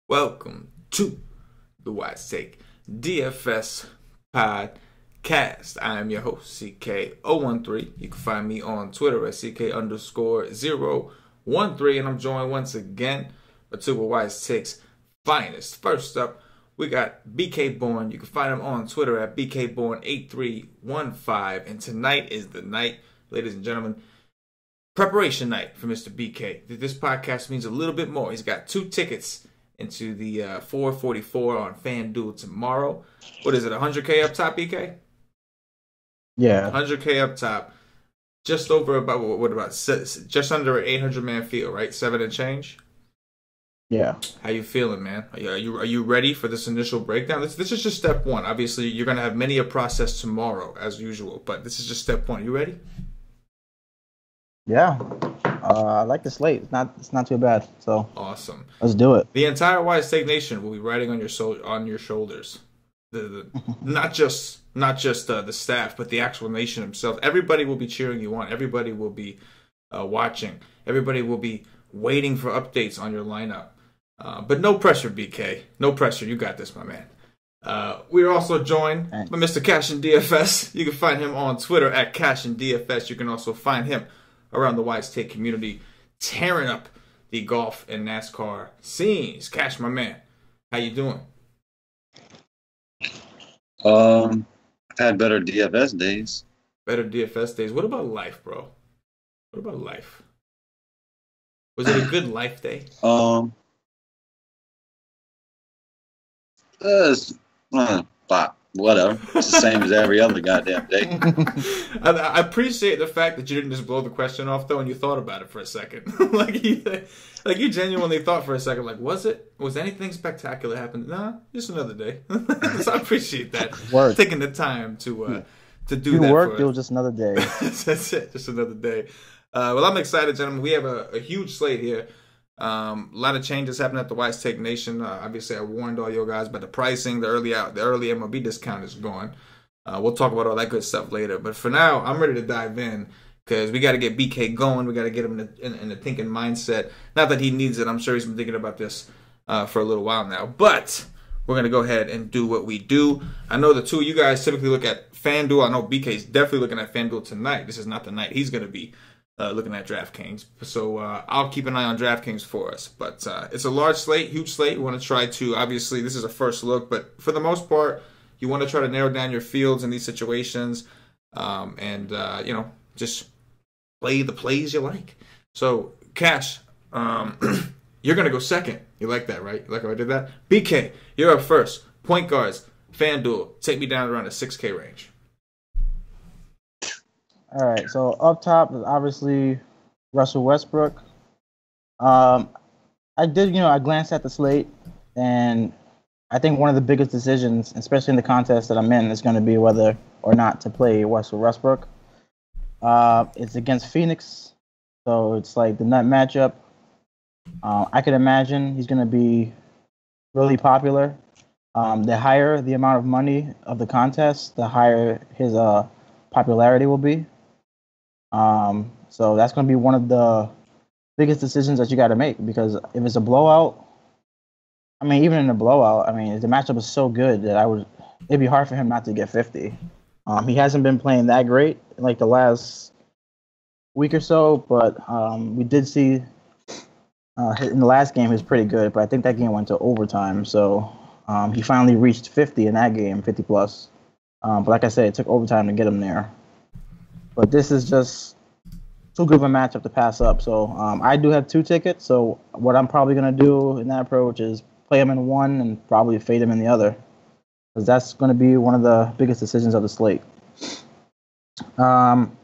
Welcome to the Wise Take DFS podcast. I am your host, CK013. You can find me on Twitter at CK_013. And I'm joined once again by two of Wise Take's finest. First up, we got BKBorn. You can find him on Twitter at BKBorn8315. And tonight is the night, ladies and gentlemen, preparation night for Mr. BK. This podcast means a little bit more. He's got 2 tickets into the 444 on FanDuel tomorrow. What is it, 100K up top, BK? Yeah. 100K up top. Just over just under an 800-man field, right? 7 and change? Yeah. How you feeling, man? Are you ready for this initial breakdown? This is just step one. Obviously, you're going to have many a process tomorrow, as usual. But this is just step one. You ready? Yeah. I like the slate. It's not too bad. So awesome. Let's do it. The entire Wise Take Nation will be riding on your shoulders. Not just the staff, but the actual nation themselves. Everybody will be cheering you on. Everybody will be watching. Everybody will be waiting for updates on your lineup. But no pressure, BK. No pressure. You got this, my man. We are also joined by Mr. CashinDFS. You can find him on Twitter at CashinDFS. You can also find him around the Wise Take community, tearing up the golf and NASCAR scenes. Cash, my man, how you doing? I've had better DFS days. Better DFS days. What about life, bro? What about life? Was it a good life day? Whatever. It's the same as every other goddamn day. I appreciate the fact that you didn't just blow the question off though, and you thought about it for a second. like you genuinely thought for a second. Like, was anything spectacular happened? Nah, just another day. So I appreciate that. Taking the time to do that. Work. It was just another day. That's it. Just another day. Well, I'm excited, gentlemen. We have a huge slate here. A lot of changes happening at the Wise Take Nation. Obviously, I warned all you guys about the pricing. The early MLB discount is gone. We'll talk about all that good stuff later. But for now, I'm ready to dive in because we got to get BK going. We got to get him in the thinking mindset. Not that he needs it. I'm sure he's been thinking about this for a little while now. But we're going to go ahead and do what we do. I know the two of you guys typically look at FanDuel. I know BK's definitely looking at FanDuel tonight. This is not the night he's going to be looking at DraftKings. So I'll keep an eye on DraftKings for us. But it's a large slate, huge slate. We want to try to, obviously, this is a first look, but for the most part, you want to try to narrow down your fields in these situations and just play the plays you like. So, Cash, you're going to go second. You like that, right? You like how I did that? BK, you're up first. Point guards, FanDuel, take me down around the 6K range. All right, so up top is obviously Russell Westbrook. I glanced at the slate, and I think one of the biggest decisions, especially in the contest that I'm in, is going to be whether or not to play Russell Westbrook. It's against Phoenix, so it's like the nut matchup. I can imagine he's going to be really popular. The higher the amount of money of the contest, the higher his popularity will be. So that's going to be one of the biggest decisions that you got to make, because if it's a blowout, even in a blowout, the matchup is so good that it'd be hard for him not to get 50. He hasn't been playing that great in like the last week or so, but we did see in the last game he was pretty good, but I think that game went to overtime, so he finally reached 50 in that game, 50 plus. But like I said, it took overtime to get him there. But this is just too good of a matchup to pass up. So I do have 2 tickets. So what I'm probably going to do in that approach is play him in one and probably fade him in the other, because that's going to be one of the biggest decisions of the slate.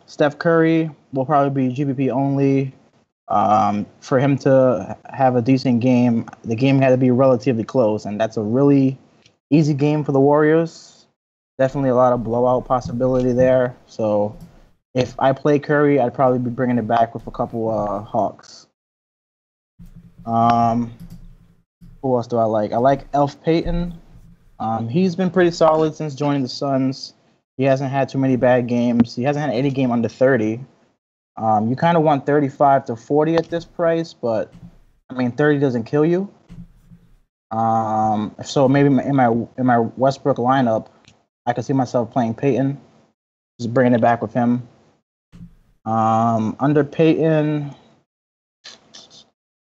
Steph Curry will probably be GPP only. For him to have a decent game, the game had to be relatively close, and that's a really easy game for the Warriors. Definitely a lot of blowout possibility there. So if I play Curry, I'd probably be bringing it back with a couple Hawks. Who else do I like? I like Elf Payton. He's been pretty solid since joining the Suns. He hasn't had too many bad games. He hasn't had any game under 30. You kind of want 35 to 40 at this price, but I mean 30 doesn't kill you. So maybe in my Westbrook lineup, I can see myself playing Peyton, just bringing it back with him. Under Peyton,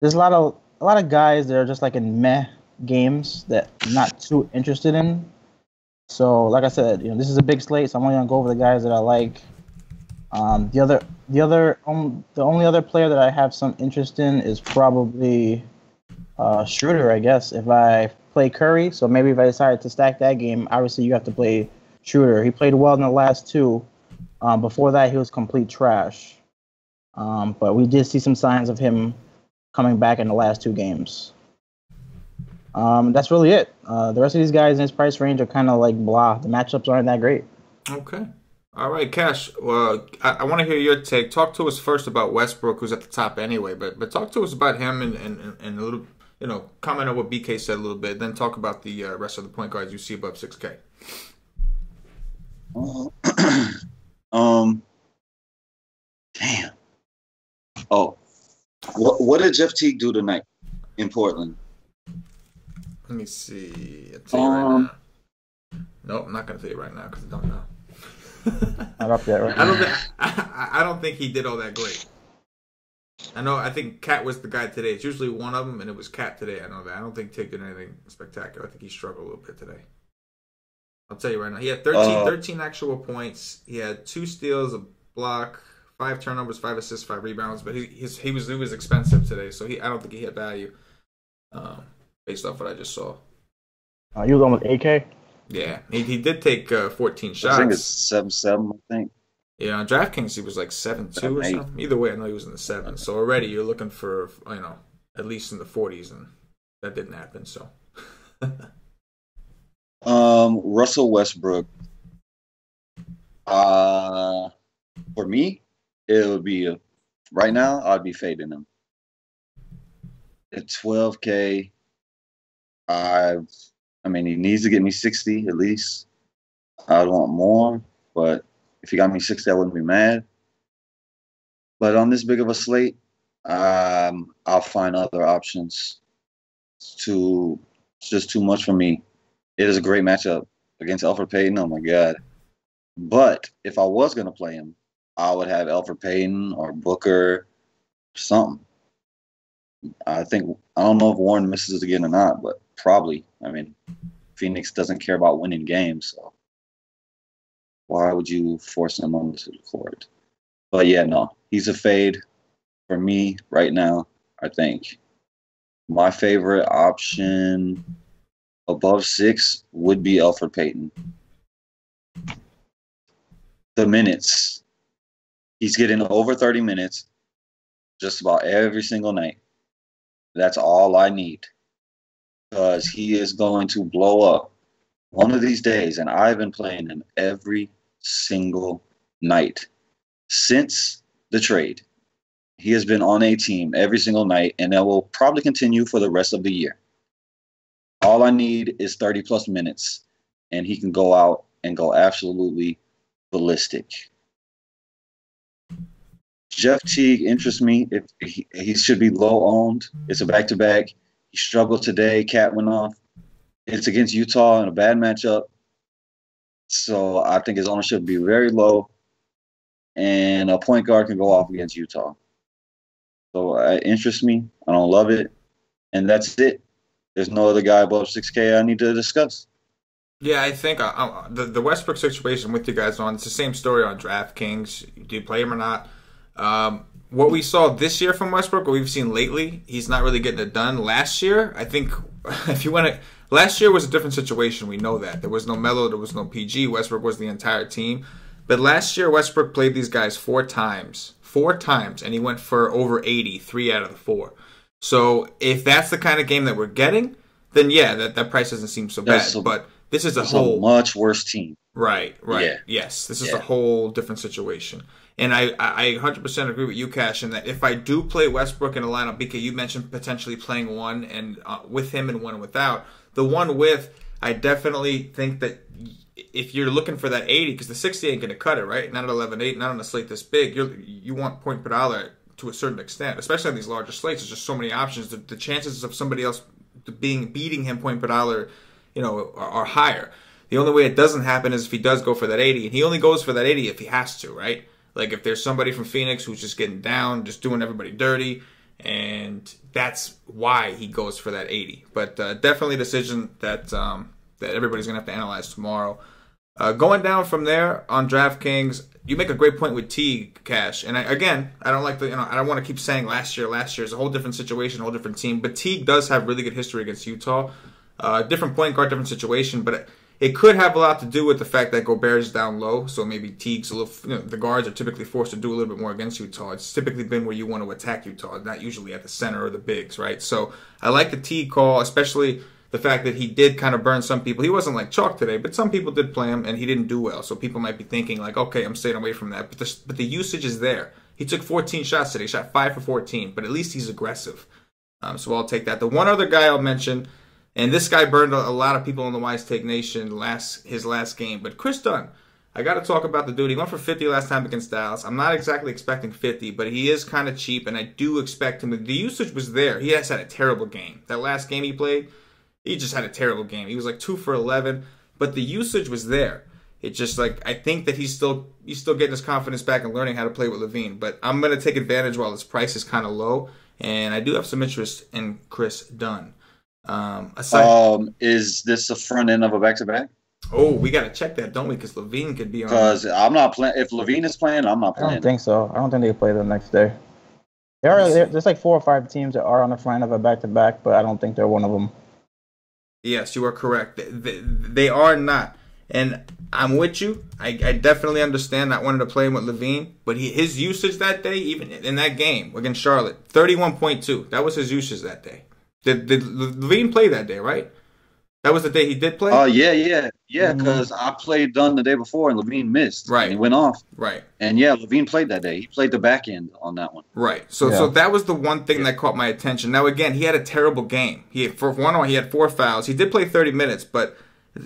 there's a lot of guys that are just like in meh games that I'm not too interested in. So, like I said, this is a big slate, so I'm only gonna go over the guys that I like. The only other player that I have some interest in is probably Schroeder, I guess. If I play Curry, so maybe if I decide to stack that game, obviously you have to play Schroeder. He played well in the last two. Before that, he was complete trash. But we did see some signs of him coming back in the last two games. That's really it. The rest of these guys in his price range are kind of like blah. The matchups aren't that great. Okay. All right, Cash. Well, I want to hear your take. Talk to us first about Westbrook, who's at the top anyway. But talk to us about him and a little, comment on what BK said a little bit. Then talk about the rest of the point guards you see above 6K. Damn. Oh, what did Jeff Teague do tonight in Portland? Let me see. I'll tell you right now. Nope, I'm not gonna tell you right now because I don't know. Not up yet, right? I don't think he did all that great. I think Cat was the guy today. It's usually one of them, and it was Cat today. I know that. I don't think Tig did anything spectacular. I think he struggled a little bit today. I'll tell you right now. He had 13 actual points. He had 2 steals, a block, 5 turnovers, 5 assists, 5 rebounds. But he was expensive today, so I don't think he had value based off what I just saw. He was almost 8K. Yeah, he did take 14 shots. I think it's 7-7. I think. Yeah, on DraftKings he was like 7-2 or something. Either way, I know he was in the 7s. So already you're looking for at least in the 40s, and that didn't happen. So. Russell Westbrook. For me, it would be right now. I'd be fading him at 12K. I mean, he needs to get me 60 at least. I'd want more, but if he got me 60, I wouldn't be mad. But on this big of a slate, I'll find other options. It's just too much for me. It is a great matchup against Elfrid Payton. Oh, my God. But if I was going to play him, I would have Elfrid Payton or Booker or something. I don't know if Warren misses it again or not, but probably. I mean, Phoenix doesn't care about winning games, so why would you force him onto the court? But yeah, no, he's a fade for me right now, I think. My favorite option above 6 would be Elfrid Payton. The minutes. He's getting over 30 minutes just about every single night. That's all I need. Because he is going to blow up one of these days, and I've been playing him every single night since the trade. He has been on a team every single night, and that will probably continue for the rest of the year. All I need is 30-plus minutes, and he can go out and go absolutely ballistic. Jeff Teague interests me. He should be low-owned. It's a back-to-back. He struggled today. Cat went off. It's against Utah in a bad matchup. So I think his ownership would be very low. And a point guard can go off against Utah. So it interests me. I don't love it. And that's it. There's no other guy above 6K I need to discuss. Yeah, I think the Westbrook situation with you guys on, it's the same story on DraftKings. Do you play him or not? What we saw this year from Westbrook, what we've seen lately, he's not really getting it done. Last year, I think, last year was a different situation. We know that. There was no Melo, there was no PG. Westbrook was the entire team. But last year, Westbrook played these guys 4 times. 4 times, and he went for over 80, 3 out of the 4. So if that's the kind of game that we're getting, then yeah, that price doesn't seem so bad. But this is a much worse team. Right. Yeah. Yes, this is a whole different situation. And I 100% agree with you, Cash, in that if I do play Westbrook in a lineup, BK, you mentioned potentially playing one and with him and one without. The one with, I definitely think that if you're looking for that 80, because the 60 ain't going to cut it, right? Not at 11-8, not on a slate this big. You want point per dollar to a certain extent, especially on these larger slates. There's just so many options. The chances of somebody else beating him point per dollar, are higher. The only way it doesn't happen is if he does go for that 80, and he only goes for that 80 if he has to, right? Like if there's somebody from Phoenix who's just getting down, just doing everybody dirty, and that's why he goes for that 80. But definitely a decision that everybody's gonna have to analyze tomorrow. Going down from there on DraftKings, you make a great point with Teague, Cash. And I don't like I don't want to keep saying last year. Last year is a whole different situation, a whole different team. But Teague does have really good history against Utah. Different point guard, different situation, but it could have a lot to do with the fact that Gobert is down low. So maybe Teague's a little. The guards are typically forced to do a little bit more against Utah. It's typically been where you want to attack Utah, not usually at the center or the bigs, right? So I like the Teague call, especially the fact that he did kind of burn some people. He wasn't like chalk today, but some people did play him, and he didn't do well. So people might be thinking like, okay, I'm staying away from that. But the usage is there. He took 14 shots today. He shot 5 for 14, but at least he's aggressive. So I'll take that. The one other guy I'll mention, and this guy burned a lot of people in the Wise Take Nation his last game, but Chris Dunn. I got to talk about the dude. He went for 50 last time against Dallas. I'm not exactly expecting 50, but he is kind of cheap, and I do expect him. The usage was there. He has had a terrible game. That last game he played, he just had a terrible game. He was like 2 for 11, but the usage was there. It's just like I think that he's still getting his confidence back and learning how to play with Levine. But I'm going to take advantage while his price is kind of low, and I do have some interest in Chris Dunn. Is this the front end of a back-to-back? Oh, we got to check that, don't we? Because Levine could be on. Because I'm not playing. If Levine is playing, I'm not playing. I don't think so. I don't think they play the next day. There's like 4 or 5 teams that are on the front of a back-to-back, but I don't think they're one of them. Yes, you are correct. They are not. And I'm with you. I definitely understand not wanting to play him with Levine, but his usage that day, even in that game against Charlotte, 31.2. That was his usage that day. Did Levine play that day, right? That was the day he did play? Yeah, because I played Dunn the day before and Levine missed. Right. And he went off. Right. And yeah, Levine played that day. He played the back end on that one. Right. So that was the one thing that caught my attention. Now, again, he had a terrible game. He had 4 fouls. He did play 30 minutes, but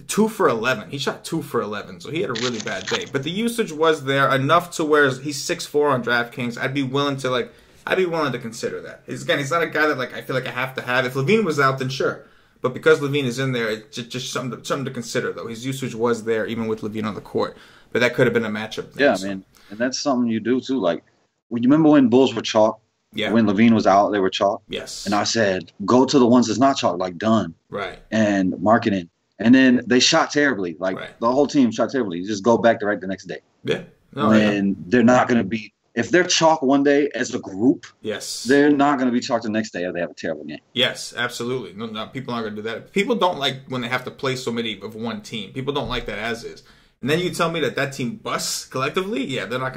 2 for 11. He shot 2 for 11, so he had a really bad day. But the usage was there enough to where he's 6'4" on DraftKings. I'd be willing to consider that. He's not a guy that I feel like I have to have. If Levine was out, then sure. But because Levine is in there, it's just something to consider, though. His usage was there, even with Levine on the court. But that could have been a matchup thing. Yeah, man. And that's something you do, too. Like, you remember when Bulls were chalk? Yeah. When Levine was out, they were chalk? Yes. And I said, go to the ones that's not chalk, like Dunn. Right. And marketing. And then they shot terribly. Right. The whole team shot terribly. You just go back to the next day. Yeah. And they're not going to be – if they're chalk one day as a group, yes, they're not going to be chalk the next day if they have a terrible game. Yes, absolutely. No, people aren't going to do that. People don't like when they have to play so many of one team. People don't like that as is. And then you tell me that team busts collectively? Yeah, they're not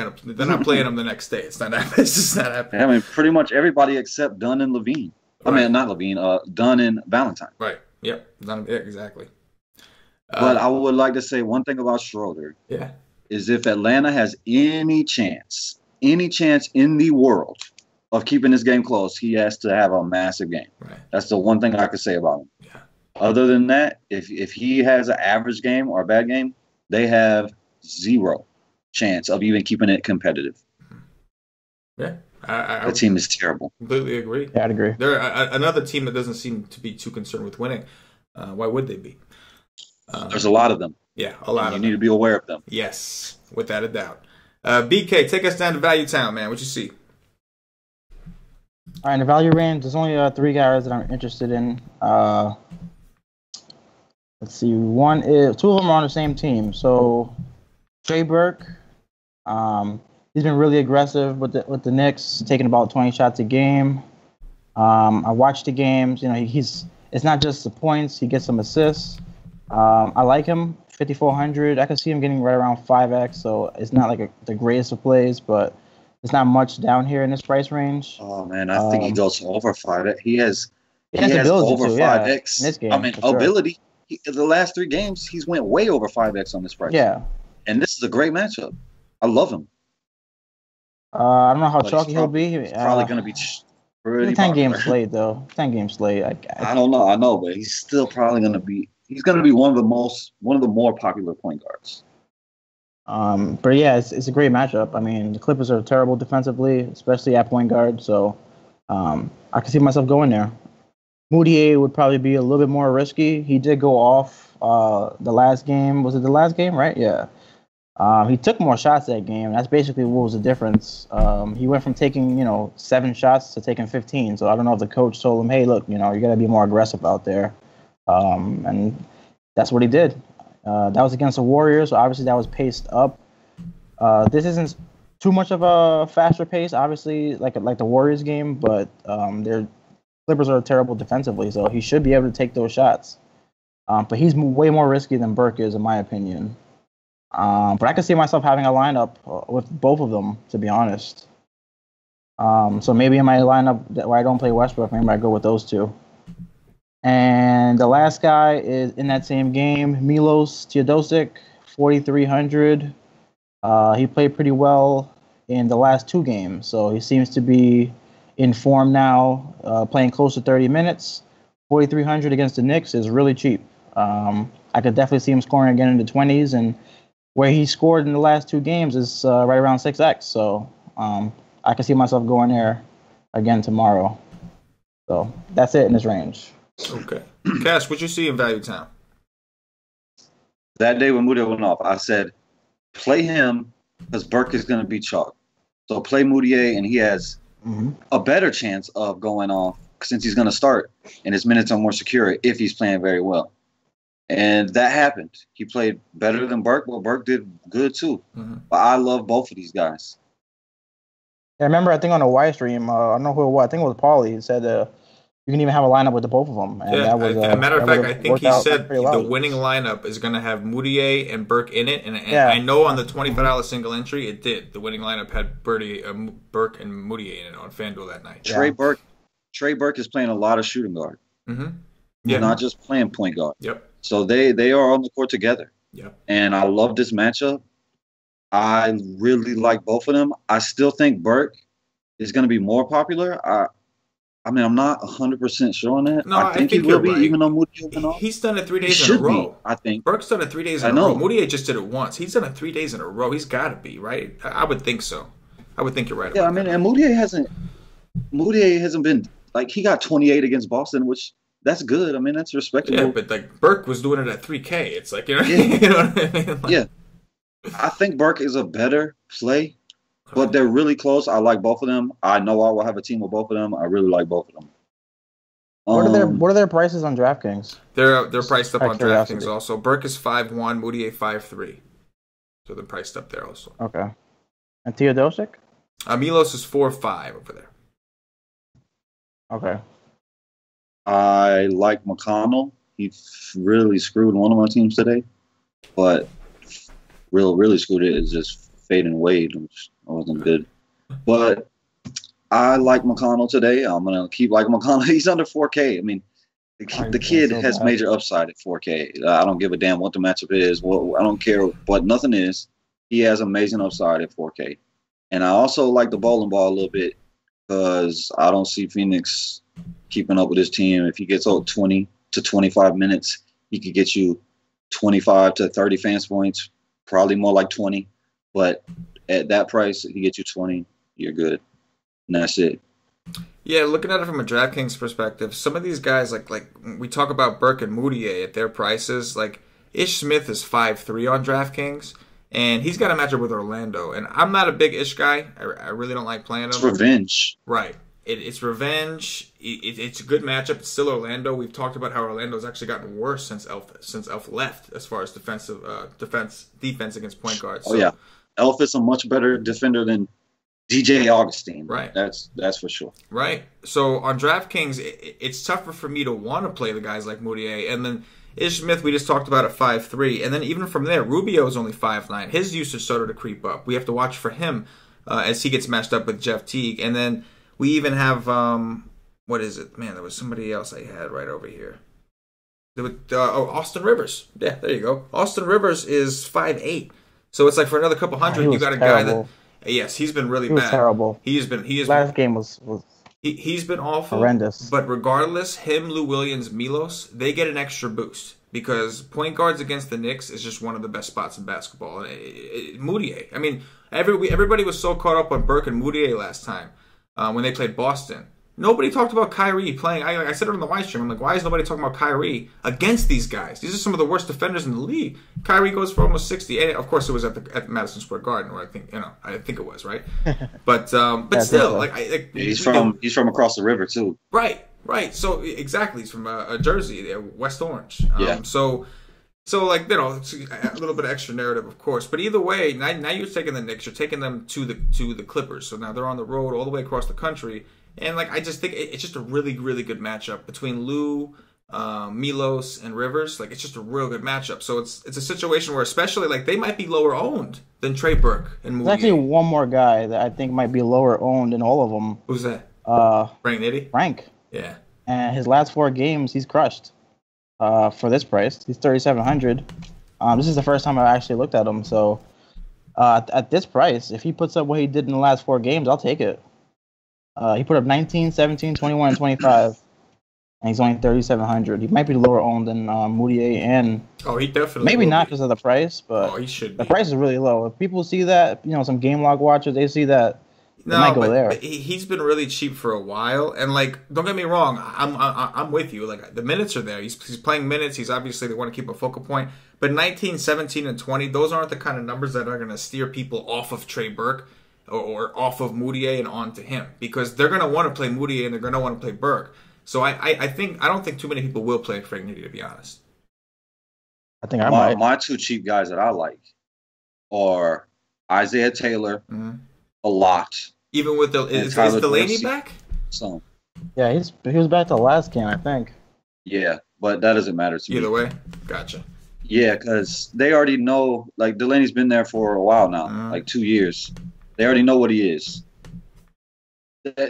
playing them the next day. It's just not happening. I mean, pretty much everybody except Dunn and Levine. Right. I mean, not Levine. Dunn and Valentine. Right. Yep. Yeah, exactly. But I would like to say one thing about Schroeder. Yeah. Is if Atlanta has any chance in the world of keeping this game close, he has to have a massive game. Right. That's the one thing I could say about him. Yeah. Other than that, if he has an average game or a bad game, they have zero chance of even keeping it competitive. Yeah. The team is terrible. Completely agree. Yeah, I'd agree. They're another team that doesn't seem to be too concerned with winning. Why would they be? There's a lot of them. Yeah, a lot of them. You need to be aware of them. Yes, without a doubt. BK, take us down to Value Town, man. What you see? All right, in the value range, there's only 3 guys that I'm interested in. Let's see. 2 of them are on the same team. So, Trey Burke, he's been really aggressive with the Knicks, taking about 20 shots a game. I watched the games. It's not just the points; he gets some assists. I like him. 5,400. I can see him getting right around 5x. So it's not like the greatest of plays, but it's not much down here in this price range. Oh man, I think he goes over 5x. He has ability over to, 5x. In this game, I mean, sure. ability. The last 3 games, he's went way over 5x on this price. Yeah, and this is a great matchup. I love him. I don't know how chalky he'll be. He's probably going to be pretty 10 game slate though. 10 game slate. I don't know. I know, but he's still probably going to be he's going to be one of the more popular point guards. But yeah, it's a great matchup. I mean, the Clippers are terrible defensively, especially at point guard. So I can see myself going there. Moutier would probably be a little bit more risky. He did go off the last game. Was it the last game, right? Yeah. He took more shots that game. That's basically what was the difference. He went from taking, 7 shots to taking 15. So I don't know if the coach told him, hey, look, you got to be more aggressive out there. And that's what he did. That was against the Warriors, so obviously that was paced up. This isn't too much of a faster pace, obviously, like the Warriors game, but their Clippers are terrible defensively, so he should be able to take those shots. But he's way more risky than Burke is, in my opinion. But I can see myself having a lineup with both of them, to be honest. So maybe in my lineup where I don't play Westbrook, maybe I go with those two. And the last guy is in that same game, Milos Teodosic, 4,300. He played pretty well in the last 2 games, so he seems to be in form now, playing close to 30 minutes. 4,300 against the Knicks is really cheap. I could definitely see him scoring again in the 20s, and where he scored in the last 2 games is right around 6x. So I can see myself going there again tomorrow. So that's it in this range. Okay. Cash, what you see in Value Town? That day when Moutier went off, I said, play him because Burke is going to be chalk. So play Moutier, and he has a better chance of going off since he's going to start, and his minutes are more secure if he's playing very well. And that happened. He played better than Burke, but Burke did good too. But I love both of these guys. I remember, I think on a Y stream, I don't know who it was. I think it was Paulie. He said you can even have a lineup with the both of them. And yeah, that was, as a matter of fact, I think he said well. the winning lineup is going to have Moutier and Burke in it. And I know on the $25 single entry, it did. The winning lineup had Burke and Moutier in it on FanDuel that night. Trey Burke is playing a lot of shooting guard. He's not just playing point guard. Yep. So they are on the court together. Yep. And I love this matchup. I really like both of them. I still think Burke is going to be more popular. I mean, I'm not 100% sure on that. No, I think he will be, right. Even though Moutier went off. He's done it 3 days in a row. I think. Burke's done it 3 days in a row. Moutier just did it once. He's done it 3 days in a row. He's got to be, right? I would think so. I would think you're right. Yeah, I mean, and Moutier hasn't been, like, he got 28 against Boston, which that's good. I mean, that's respectable. Yeah, but like Burke was doing it at 3K. It's like, you know what I mean? Like, yeah. I think Burke is a better play, but they're really close. I like both of them. I know I will have a team with both of them. I really like both of them. What are their prices on DraftKings? They're priced up on DraftKings also. Burke is 5'1", Moutier 5'3", so they're priced up there also. Okay. And Teodosic? Milos is 4'5" over there. Okay. I like McConnell. He really screwed one of my teams today, but really screwed it is just Fade and Wade, which wasn't good. But I like McConnell today. I'm going to keep liking McConnell. He's under 4K. I mean, the kid has major upside at 4K. I don't give a damn what the matchup is. I don't care what nothing is. He has amazing upside at 4K. And I also like the bowling ball a little bit because I don't see Phoenix keeping up with his team. If he gets 20 to 25 minutes, he could get you 25 to 30 fantasy points, probably more like 20. But at that price, if he gets you 20, you're good. And that's it. Yeah, looking at it from a DraftKings perspective, some of these guys, like we talk about Burke and Moutier at their prices, like Ish Smith is 5'3" on DraftKings, and he's got a matchup with Orlando. And I'm not a big Ish guy. I really don't like playing him. It's revenge. Right. It's revenge. It's a good matchup. It's still Orlando. We've talked about how Orlando's actually gotten worse since Elf left as far as defense against point guards. So. Oh, yeah. Elf is a much better defender than DJ Augustine. Right. That's for sure. Right. So on DraftKings, it's tougher for me to want to play the guys like Moutier. And then Ish Smith, we just talked about at 5'3". And then even from there, Rubio is only 5'9". His usage started to creep up. We have to watch for him as he gets matched up with Jeff Teague. And then we even have, what is it? Man, there was somebody else I had right over here. Austin Rivers. Yeah, there you go. Austin Rivers is 5'8". So it's like for another couple hundred, you got a guy that... Yes, he's been really bad. Terrible. He is last game was He's been awful. Horrendous. But regardless, him, Lou Williams, Milos, they get an extra boost because point guards against the Knicks is just one of the best spots in basketball. Moutier. I mean, everybody was so caught up on Burke and Moutier last time when they played Boston. Nobody talked about Kyrie playing. I said it on the live stream. I'm like, why is nobody talking about Kyrie against these guys? These are some of the worst defenders in the league. Kyrie goes for almost 60. And of course, it was at Madison Square Garden, where I think it was, right? But still, he's from across the river too. Right. So exactly, he's from Jersey, West Orange. Yeah. So it's a little bit of extra narrative, of course. But either way, now you're taking the Knicks, you're taking them to the Clippers. So now they're on the road all the way across the country. And I just think it's just a really, really good matchup between Lou, Milos, and Rivers. It's just a real good matchup. So it's a situation where especially they might be lower owned than Trey Burke and Moody. There's actually one more guy that I think might be lower owned than all of them. Who's that? Frank Nitty? Frank. Yeah. And his last 4 games, he's crushed. For this price, he's 3,700. This is the first time I actually looked at him. So at this price, if he puts up what he did in the last 4 games, I'll take it. He put up 19, 17, 21, and 25, and he's only 3,700. He might be lower owned than Moutier, and he definitely maybe not because of the price, but he should. The price is really low. If people see that, some game log watchers, they see that. They might go there. But he's been really cheap for a while, and don't get me wrong, I'm with you. The minutes are there. He's playing minutes. He's obviously they want to keep a focal point. But 19, 17, and 20, those aren't the kind of numbers that are going to steer people off of Trey Burke. Or off of Moutier and on to him, because they're going to want to play Moutier and they're going to want to play Burke. So I don't think too many people will play Frank Nitty, to be honest. I think I might. My 2 cheap guys that I like are Isaiah Taylor a lot. Even with is Delaney back? So yeah, he was back to last game, I think. Yeah, but that doesn't matter to me. Either way, gotcha. Yeah, because they already know. Delaney's been there for a while now, 2 years. They already know what he is. They're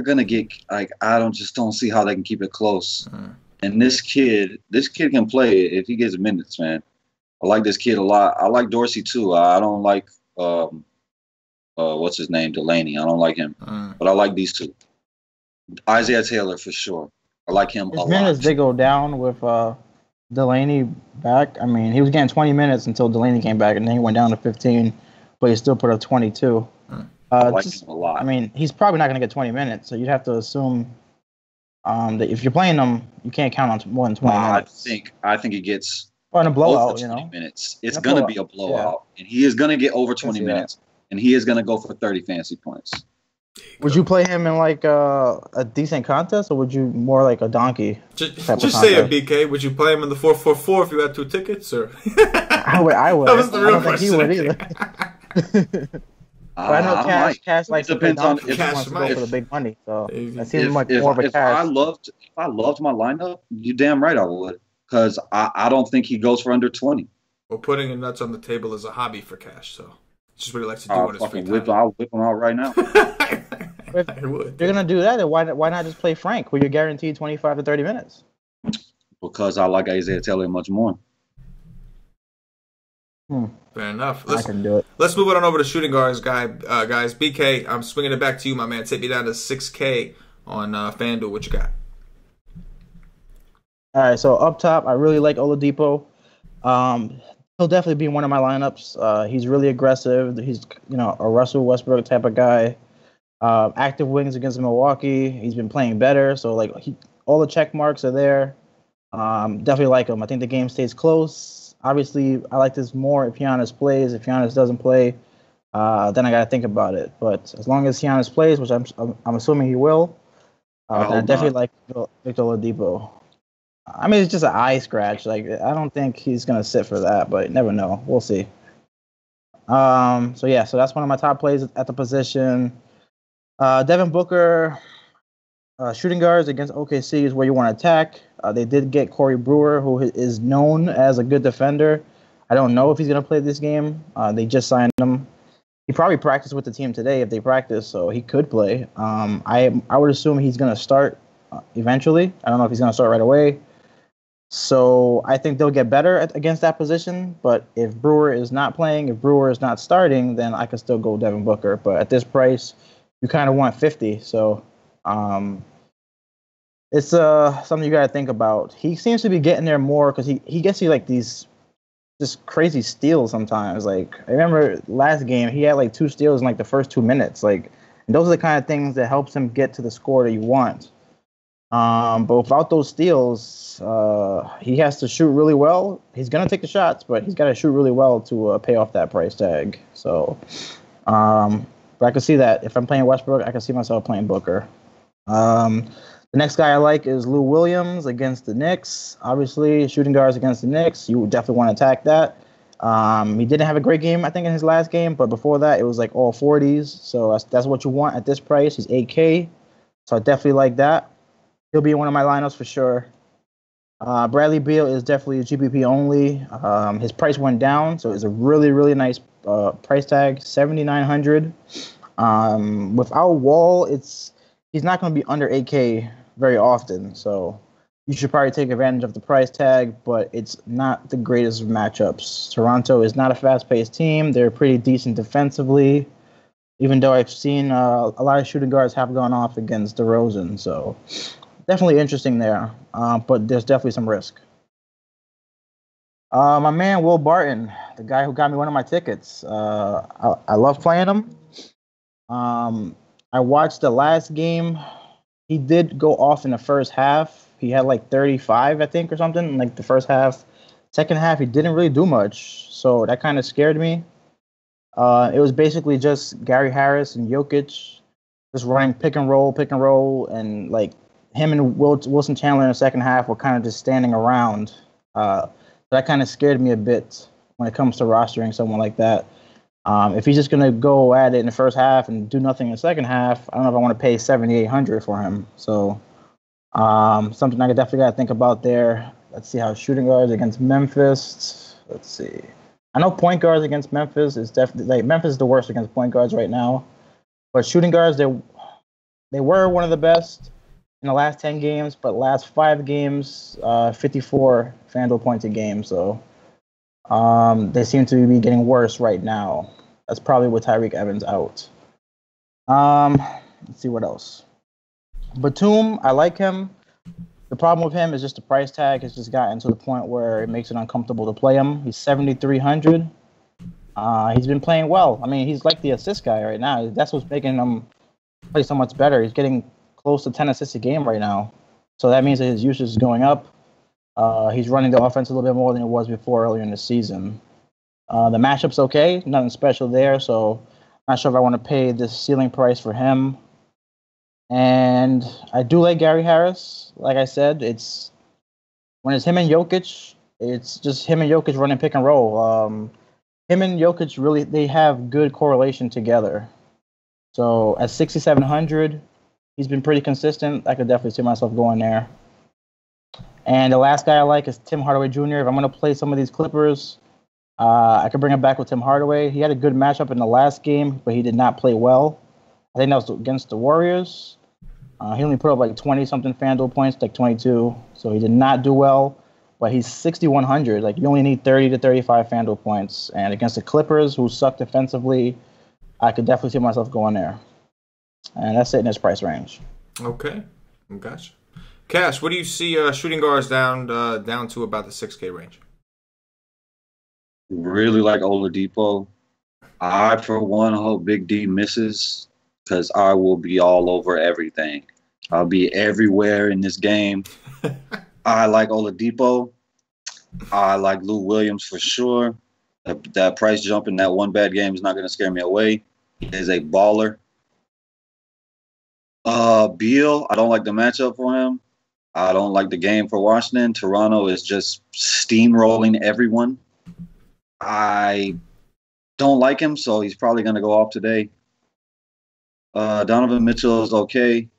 gonna get I don't see how they can keep it close. And this kid can play if he gets minutes, man. I like this kid a lot. I like Dorsey too. I don't like what's his name, Delaney. I don't like him, but I like these 2. Isaiah Taylor for sure. I like him a lot. His minutes did go down with Delaney back. I mean, he was getting 20 minutes until Delaney came back, and then he went down to 15. But he still put up 22. I like him a lot. I mean, he's probably not going to get 20 minutes, so you'd have to assume that if you're playing him, you can't count on more than 20 minutes. I think he gets in a blowout, 20 minutes. It's going to be a blowout, and he is going to get over 20 minutes, and he is going to go for 30 fantasy points. Would you play him in a decent contest, or would you more like a donkey? Just say it, BK. Would you play him in the 4-4-4 if you had 2 tickets, or? I would. That was the real question. I don't think he would either. But I know Cash likes to play donkey. He wants to go for the big money, so that seems like more of a Cash. If I loved my lineup, you damn right I would, because I don't think he goes for under 20. Well, putting your nuts on the table is a hobby for Cash, so it's just what he likes to do on his free time. I'll whip him out right now. If you're gonna do that, then why not just play Frank, where you're guaranteed 25 to 30 minutes? Because I like Isaiah Taylor much more. Fair enough. I can do it. Let's move on over to shooting guards, guys. BK, I'm swinging it back to you, my man. Take me down to 6K on FanDuel. What you got? All right, so up top, I really like Oladipo. He'll definitely be in one of my lineups. He's really aggressive. He's a Russell Westbrook type of guy. Active wings against Milwaukee. He's been playing better, so all the check marks are there. Definitely like him. I think the game stays close. Obviously, I like this more if Giannis plays. If Giannis doesn't play, then I got to think about it. But as long as Giannis plays, which I'm assuming he will, then I definitely like Victor Oladipo. I mean, it's just an eye scratch. I don't think he's gonna sit for that, but never know. We'll see. So that's one of my top plays at the position. Devin Booker, shooting guards against OKC is where you want to attack. They did get Corey Brewer, who is known as a good defender. I don't know if he's going to play this game. They just signed him. He probably practiced with the team today if they practice, so he could play. I would assume he's going to start eventually. I don't know if he's going to start right away. So I think they'll get better against that position. But if Brewer is not playing, if Brewer is not starting, then I could still go Devin Booker. But at this price, you kind of want 50. So it's something you got to think about. He seems to be getting there more because he gets you like these just crazy steals sometimes. Like I remember last game he had like 2 steals in like the first 2 minutes. Like and those are the kind of things that helps him get to the score that you want. But without those steals, he has to shoot really well. He's gonna take the shots, but he's got to shoot really well to pay off that price tag. So, but I can see that if I'm playing Westbrook, I can see myself playing Booker. The next guy I like is Lou Williams against the Knicks. Obviously, shooting guards against the Knicks, you definitely want to attack that. He didn't have a great game, I think, in his last game, but before that, it was like all 40s. So that's what you want at this price. He's 8K, so I definitely like that. He'll be in one of my lineups for sure. Bradley Beal is definitely a GPP only. His price went down, so it's a really, really nice price tag, $7,900. Without Wall, he's not going to be under 8K very often, so you should probably take advantage of the price tag, but it's not the greatest of matchups. Toronto is not a fast-paced team. They're pretty decent defensively, even though I've seen a lot of shooting guards have gone off against DeRozan, so definitely interesting there, but there's definitely some risk. My man, Will Barton, the guy who got me one of my tickets. I love playing him. I watched the last game. He did go off in the first half. He had like 35, I think, or something, in like the first half. Second half, he didn't really do much, so that kind of scared me. It was basically just Gary Harris and Jokic just running pick and roll, and like him and Wilson Chandler in the second half were kind of just standing around. So that kind of scared me a bit when it comes to rostering someone like that. If he's just going to go at it in the first half and do nothing in the second half, I don't know if I want to pay $7,800 for him. So something I definitely got to think about there. Let's see how shooting guards against Memphis. Let's see. I know point guards against Memphis is definitely like Memphis is the worst against point guards right now. But shooting guards, they were one of the best in the last 10 games, but last 5 games, 54 FanDuel points a game. So they seem to be getting worse right now. That's probably with Tyreek Evans out. Let's see what else. Batum, I like him. The problem with him is just the price tag has just gotten to the point where it makes it uncomfortable to play him. He's 7,300. He's been playing well. I mean, he's like the assist guy right now. That's what's making him play so much better. He's getting close to 10 assists a game right now. So that means that his usage is going up. He's running the offense a little bit more than it was before earlier in the season. The matchup's okay. Nothing special there. So not sure if I want to pay this ceiling price for him. And I do like Gary Harris. Like I said, when it's him and Jokic, it's just him and Jokic running pick and roll. Him and Jokic really, they have good correlation together. So at 6,700, he's been pretty consistent. I could definitely see myself going there. And the last guy I like is Tim Hardaway Jr. If I'm going to play some of these Clippers, I could bring him back with Tim Hardaway. He had a good matchup in the last game, but he did not play well. I think that was against the Warriors. He only put up like 20-something FanDuel points, like 22. So he did not do well. But he's 6,100. Like, you only need 30 to 35 FanDuel points. And against the Clippers, who suck defensively, I could definitely see myself going there. And that's it in his price range. Okay. Gotcha. Cash, what do you see shooting guards down to about the 6K range? Really like Oladipo. I, for one, hope Big D misses because I will be all over everything. I'll be everywhere in this game. I like Oladipo. I like Lou Williams for sure. That price jump in that one bad game is not going to scare me away. He is a baller. Beal, I don't like the matchup for him. I don't like the game for Washington. Toronto is just steamrolling everyone. I don't like him, so he's probably going to go off today. Donovan Mitchell is okay.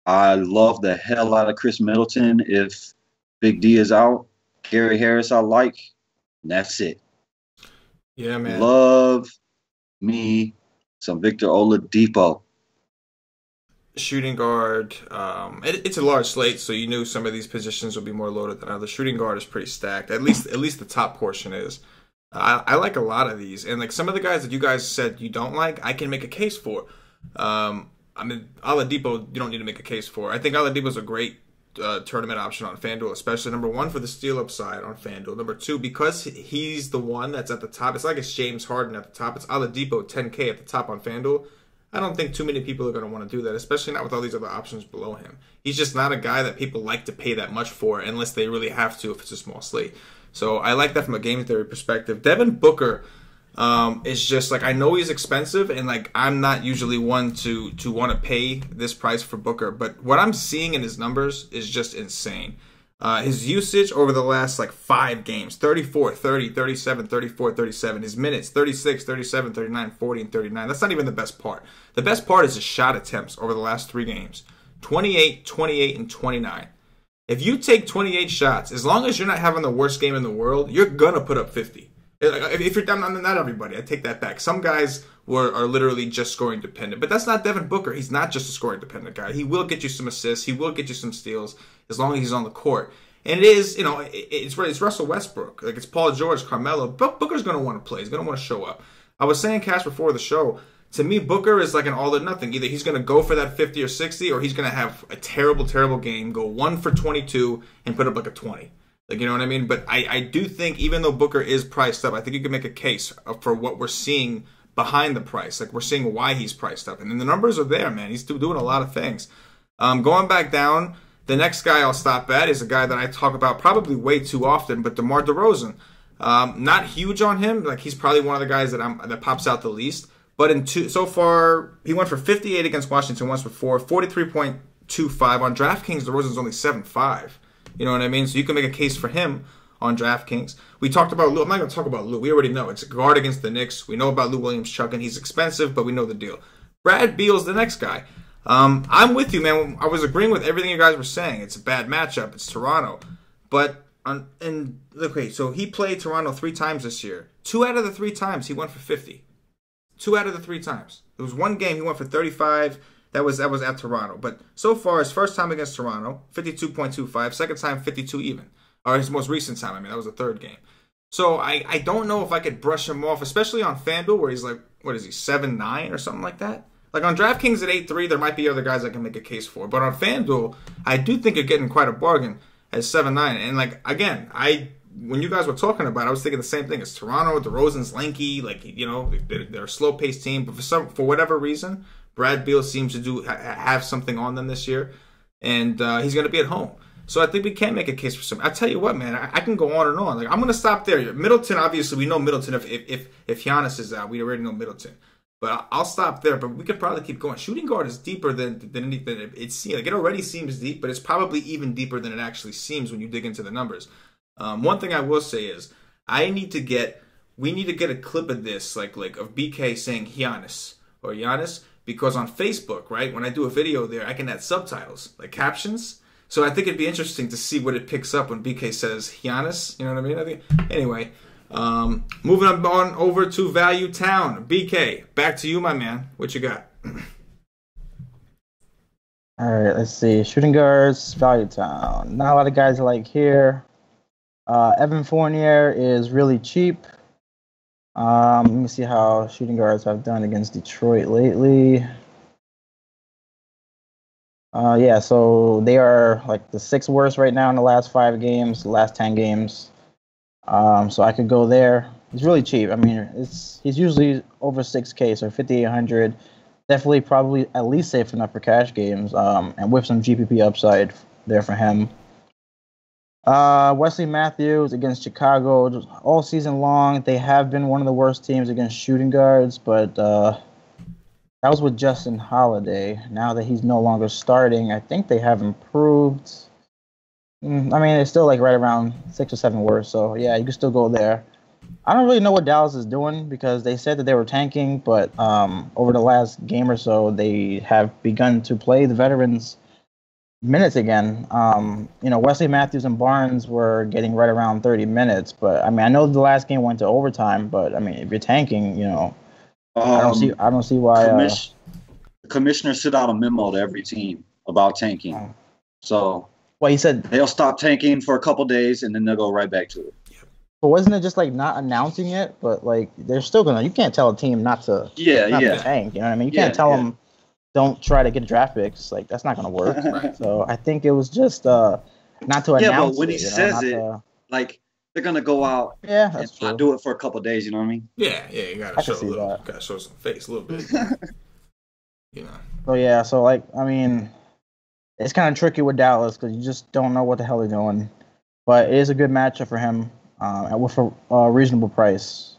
I love the hell out of Chris Middleton if Big D is out. Gary Harris I like. And that's it. Yeah, man. Love me some Victor Oladipo. Shooting guard, it's a large slate, so you knew some of these positions would be more loaded than others. Shooting guard is pretty stacked. At least the top portion is. I like a lot of these, and like some of the guys that you guys said you don't like, I can make a case for. I mean, Oladipo, you don't need to make a case for. I think Oladipo's a great tournament option on FanDuel, especially number one for the steal upside on FanDuel. Number two, because he's the one that's at the top. It's like it's James Harden at the top. It's Oladipo 10K at the top on FanDuel. I don't think too many people are going to want to do that, especially not with all these other options below him. He's just not a guy that people like to pay that much for unless they really have to if it's a small slate. So I like that from a game theory perspective. Devin Booker is just like, I know he's expensive, and like I'm not usually one to want to pay this price for Booker, but what I'm seeing in his numbers is just insane. His usage over the last like 5 games, 34, 30, 37, 34, 37. His minutes, 36, 37, 39, 40, and 39. That's not even the best part. The best part is his shot attempts over the last 3 games. 28, 28, and 29. If you take 28 shots, as long as you're not having the worst game in the world, you're going to put up 50. If you're not everybody, I take that back. Some guys are literally just scoring dependent, but that's not Devin Booker. He's not just a scoring dependent guy. He will get you some assists. He will get you some steals as long as he's on the court. And it is, it's Russell Westbrook. Like, it's Paul George, Carmelo. Booker's going to want to play. He's going to want to show up. I was saying, Cash, before the show, to me, Booker is like an all or nothing. Either he's going to go for that 50 or 60, or he's going to have a terrible, terrible game, go 1 for 22, and put up like a 20. Like, you know what I mean? But I do think, even though Booker is priced up, I think you can make a case for what we're seeing behind the price. Like, we're seeing why he's priced up. And then the numbers are there, man. He's still doing a lot of things. Going back down, the next guy I'll stop at is a guy that I talk about probably way too often, but DeMar DeRozan. Not huge on him. Like, he's probably one of the guys that pops out the least. But so far, he went for 58 against Washington once before, 43.25. On DraftKings, DeRozan's only 7.5. You know what I mean? So you can make a case for him on DraftKings. We talked about Lou. I'm not going to talk about Lou. We already know. It's a guard against the Knicks. We know about Lou Williams-Chuckin. He's expensive, but we know the deal. Brad Beal's the next guy. I'm with you, man. I was agreeing with everything you guys were saying. It's a bad matchup. It's Toronto. But, okay, so he played Toronto 3 times this year. 2 out of the 3 times, he went for 50. 2 out of the 3 times. There was one game he went for 35. That was at Toronto. But so far, his first time against Toronto, 52.25. Second time, 52 even. Or his most recent time, I mean, that was the 3rd game. So I don't know if I could brush him off, especially on FanDuel, where he's like, what is he, 7.9 or something like that? Like, on DraftKings at 8.3, there might be other guys I can make a case for. But on FanDuel, I do think you're getting quite a bargain at 7.9. And, like, again, when you guys were talking about it, I was thinking the same thing. It's Toronto, DeRozan's lanky, like, they're a slow-paced team. But for whatever reason, Brad Beal seems to have something on them this year, and he's going to be at home. So I think we can make a case for some. I tell you what, man, I can go on and on. Like, I'm going to stop there. Middleton, obviously, we know Middleton. If Giannis is out, we already know Middleton. But I'll stop there. But we could probably keep going. Shooting guard is deeper than it seems. Like, it already seems deep, but it's probably even deeper than it actually seems when you dig into the numbers. One thing I will say is we need to get a clip of this, like of BK saying Giannis or Giannis. Because on Facebook, right, when I do a video there, I can add subtitles, like captions. So I think it'd be interesting to see what it picks up when BK says Giannis. You know what I mean? Anyway, moving on over to Value Town. BK, back to you, my man. What you got? All right, let's see. Shooting guards, Value Town. Not a lot of guys I like here. Evan Fournier is really cheap. Let me see how shooting guards have done against Detroit lately. Yeah, so they are like the 6th worst right now in the last 5 games, the last 10 games. So I could go there. He's really cheap. I mean, he's usually over 6K, so 5,800. Definitely, probably at least safe enough for cash games. And with some GPP upside there for him. Wesley Matthews against Chicago all season long. They have been one of the worst teams against shooting guards, but that was with Justin Holiday. Now that he's no longer starting, I think they have improved. I mean, it's still like right around 6 or 7 worst, so yeah, you can still go there. I don't really know what Dallas is doing because they said that they were tanking, but over the last game or so, they have begun to play the veterans minutes again. Wesley Matthews and Barnes were getting right around 30 minutes, but I mean, I know the last game went to overtime, but I mean, if you're tanking, I don't see why. The commissioner sent out a memo to every team about tanking. So, well, he said they'll stop tanking for a couple days and then they'll go right back to it. But wasn't it just like not announcing it? But like they're still gonna. You can't tell a team not to. To tank. You know what I mean? You can't tell them. don't try to get draft picks. Like that's not gonna work. Right. So I think it was just not to announce. Yeah, but when it, he says it, like they're gonna go out yeah, and that's true. not do it for a couple of days. You know what I mean? Yeah, you gotta I can show a see little, that. gotta show some face a little bit. You know. So yeah, so like I mean, it's kind of tricky with Dallas because you just don't know what the hell they're doing. But it is a good matchup for him with a reasonable price.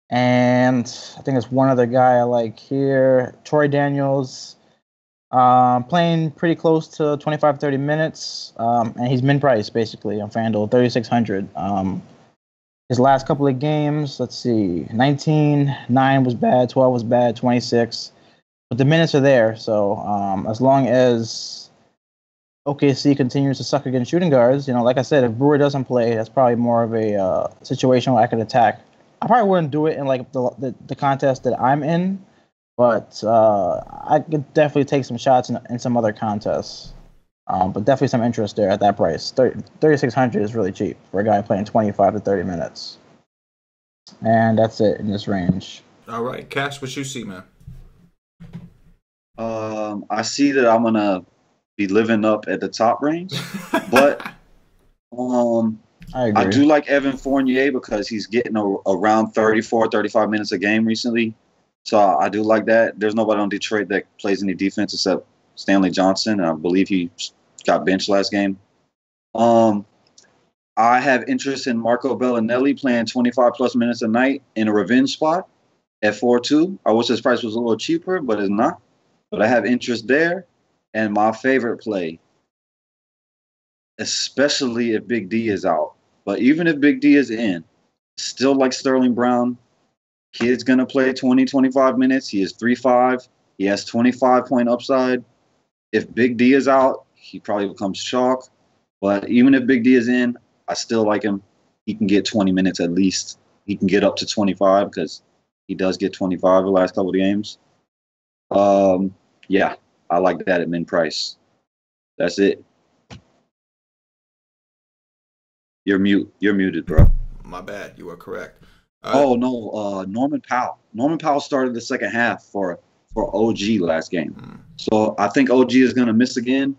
And I think it's one other guy I like here, Tori Daniels, playing pretty close to 25, 30 minutes, and he's min-price basically on FanDuel, 3,600. His last couple of games, let's see, 19, 9 was bad, 12 was bad, 26. But the minutes are there, so as long as OKC continues to suck against shooting guards, like I said, if Brewer doesn't play, that's probably more of a situation where I could attack. I probably wouldn't do it in like the contest that I'm in, but I could definitely take some shots in some other contests. But definitely some interest there at that price. 3,600 is really cheap for a guy playing 25 to 30 minutes. And that's it in this range. All right, Cash, what you see, man? I see that I'm gonna be living up at the top range, but I do like Evan Fournier because he's getting around 34, 35 minutes a game recently. So I do like that. There's nobody on Detroit that plays any defense except Stanley Johnson. I believe he got benched last game. I have interest in Marco Belinelli playing 25-plus minutes a night in a revenge spot at 4-2. I wish his price was a little cheaper, but it's not. But I have interest there. And my favorite play, especially if Big D is out, but even if Big D is in, still like Sterling Brown, kid's going to play 20, 25 minutes. He is 3.5. He has 25-point upside. If Big D is out, he probably becomes chalk. But even if Big D is in, I still like him. He can get 20 minutes at least. He can get up to 25 because he does get 25 the last couple of games. Yeah, I like that at min price. That's it. You're muted, bro. My bad. You are correct. Norman Powell. Norman Powell started the second half for OG last game. So I think OG is going to miss again.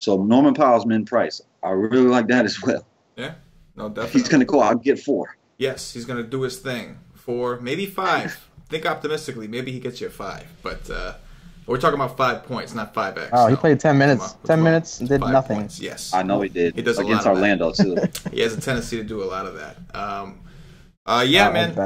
So Norman Powell's min price. I really like that as well. Yeah, no, definitely. He's going to go out and get 4. Yes, he's going to do his thing. 4, maybe 5. Think optimistically. Maybe he gets you a 5. But we're talking about 5 points, not 5x. Oh, he played 10 minutes. 10 minutes and did nothing. Points. Yes. I know he did. He does against Orlando, too. He has a tendency to do a lot of that. Yeah, man.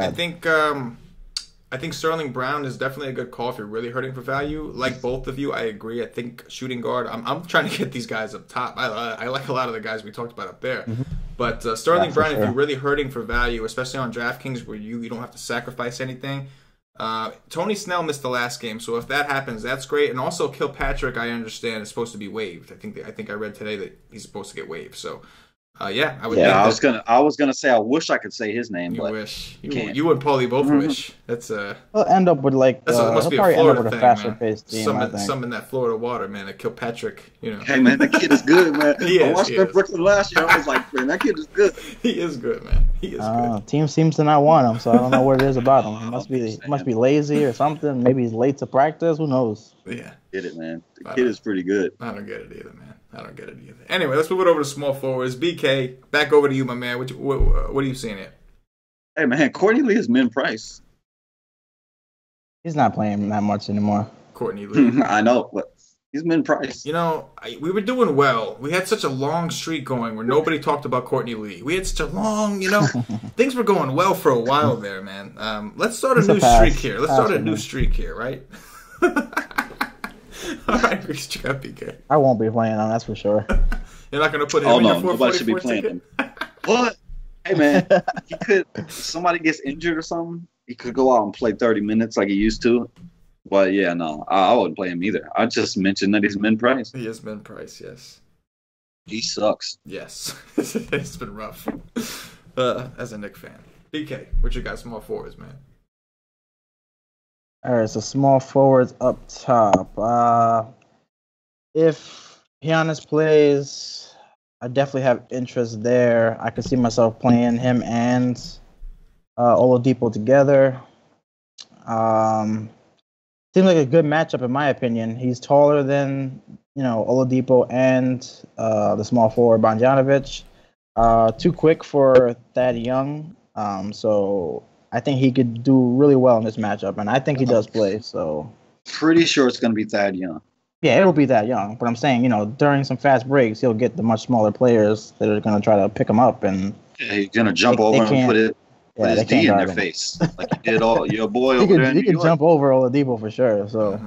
I think Sterling Brown is definitely a good call if you're really hurting for value. Like both of you, I agree. I think shooting guard. I'm trying to get these guys up top. I like a lot of the guys we talked about up there. Mm-hmm. But Sterling Brown, if you're really hurting for value, especially on DraftKings where you don't have to sacrifice anything. Tony Snell missed the last game, so if that happens, that's great. And also Kilpatrick, I understand, is supposed to be waived. I think I read today that he's supposed to get waived. So. I would. Yeah, I was gonna say I wish I could say his name. You but wish you and Paulie both wish. That's He'll end up with like. Must be a Florida thing, man. Some in that Florida water, man. A Kilpatrick, Hey man, that kid is good, man. I watched Brooklyn last year. I was like, man, that kid is good. He is good, man. He is good. Team seems to not want him, so I don't know what it is about him. He must be lazy or something. Maybe he's late to practice. Who knows? Yeah. Get it, man. The kid is pretty good. I don't get it either, man. Anyway, let's move it over to small forwards. BK, back over to you, my man. What are you seeing here? Hey, man, Courtney Lee is min price. He's not playing that much anymore. Courtney Lee. I know, but he's min price. We were doing well. We had such a long streak going where nobody talked about Courtney Lee. We had such a long, things were going well for a while there, man. Let's start a new streak here. Let's start a new streak here, right? All right, you got BK. I won't be playing him, that's for sure. You're not going to put him in your 444 nobody should be playing him. But, hey, man, if somebody gets injured or something, he could go out and play 30 minutes like he used to. But, yeah, no, I wouldn't play him either. I just mentioned that he's min price. He is min price, yes. He sucks. Yes. It's been rough as a Knicks fan. BK, what you got small forwards, man? All right, so small forwards up top. If Giannis plays, I definitely have interest there. I could see myself playing him and Oladipo together. seems like a good matchup in my opinion. He's taller than Oladipo and the small forward Bogdanovic. Too quick for Thad Young. So I think he could do really well in this matchup, and I think he does play. So pretty sure it's going to be Thad Young. Yeah, it'll be Thad Young. But I'm saying, during some fast breaks, he'll get the much smaller players that are going to try to pick him up, and he's going to jump over and put his D in their face, like he did all your boy over there in New York. He could jump over Oladipo for sure. So,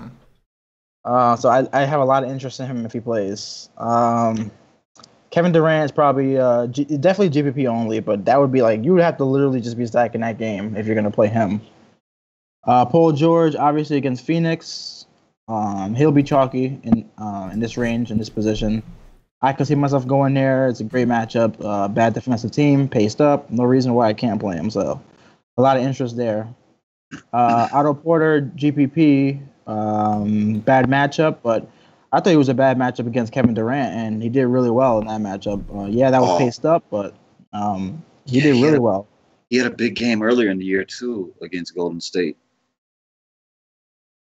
so I have a lot of interest in him if he plays. Kevin Durant is probably definitely GPP only, but that would be like you would have to literally just be stacking that game if you're going to play him. Paul George, obviously against Phoenix, he'll be chalky in this range, in this position. I can see myself going there. It's a great matchup. Bad defensive team, paced up. No reason why I can't play him. So a lot of interest there. Otto Porter, GPP, bad matchup, but I thought it was a bad matchup against Kevin Durant, and he did really well in that matchup. That was paced up, but he did really well. He had a big game earlier in the year, too, against Golden State.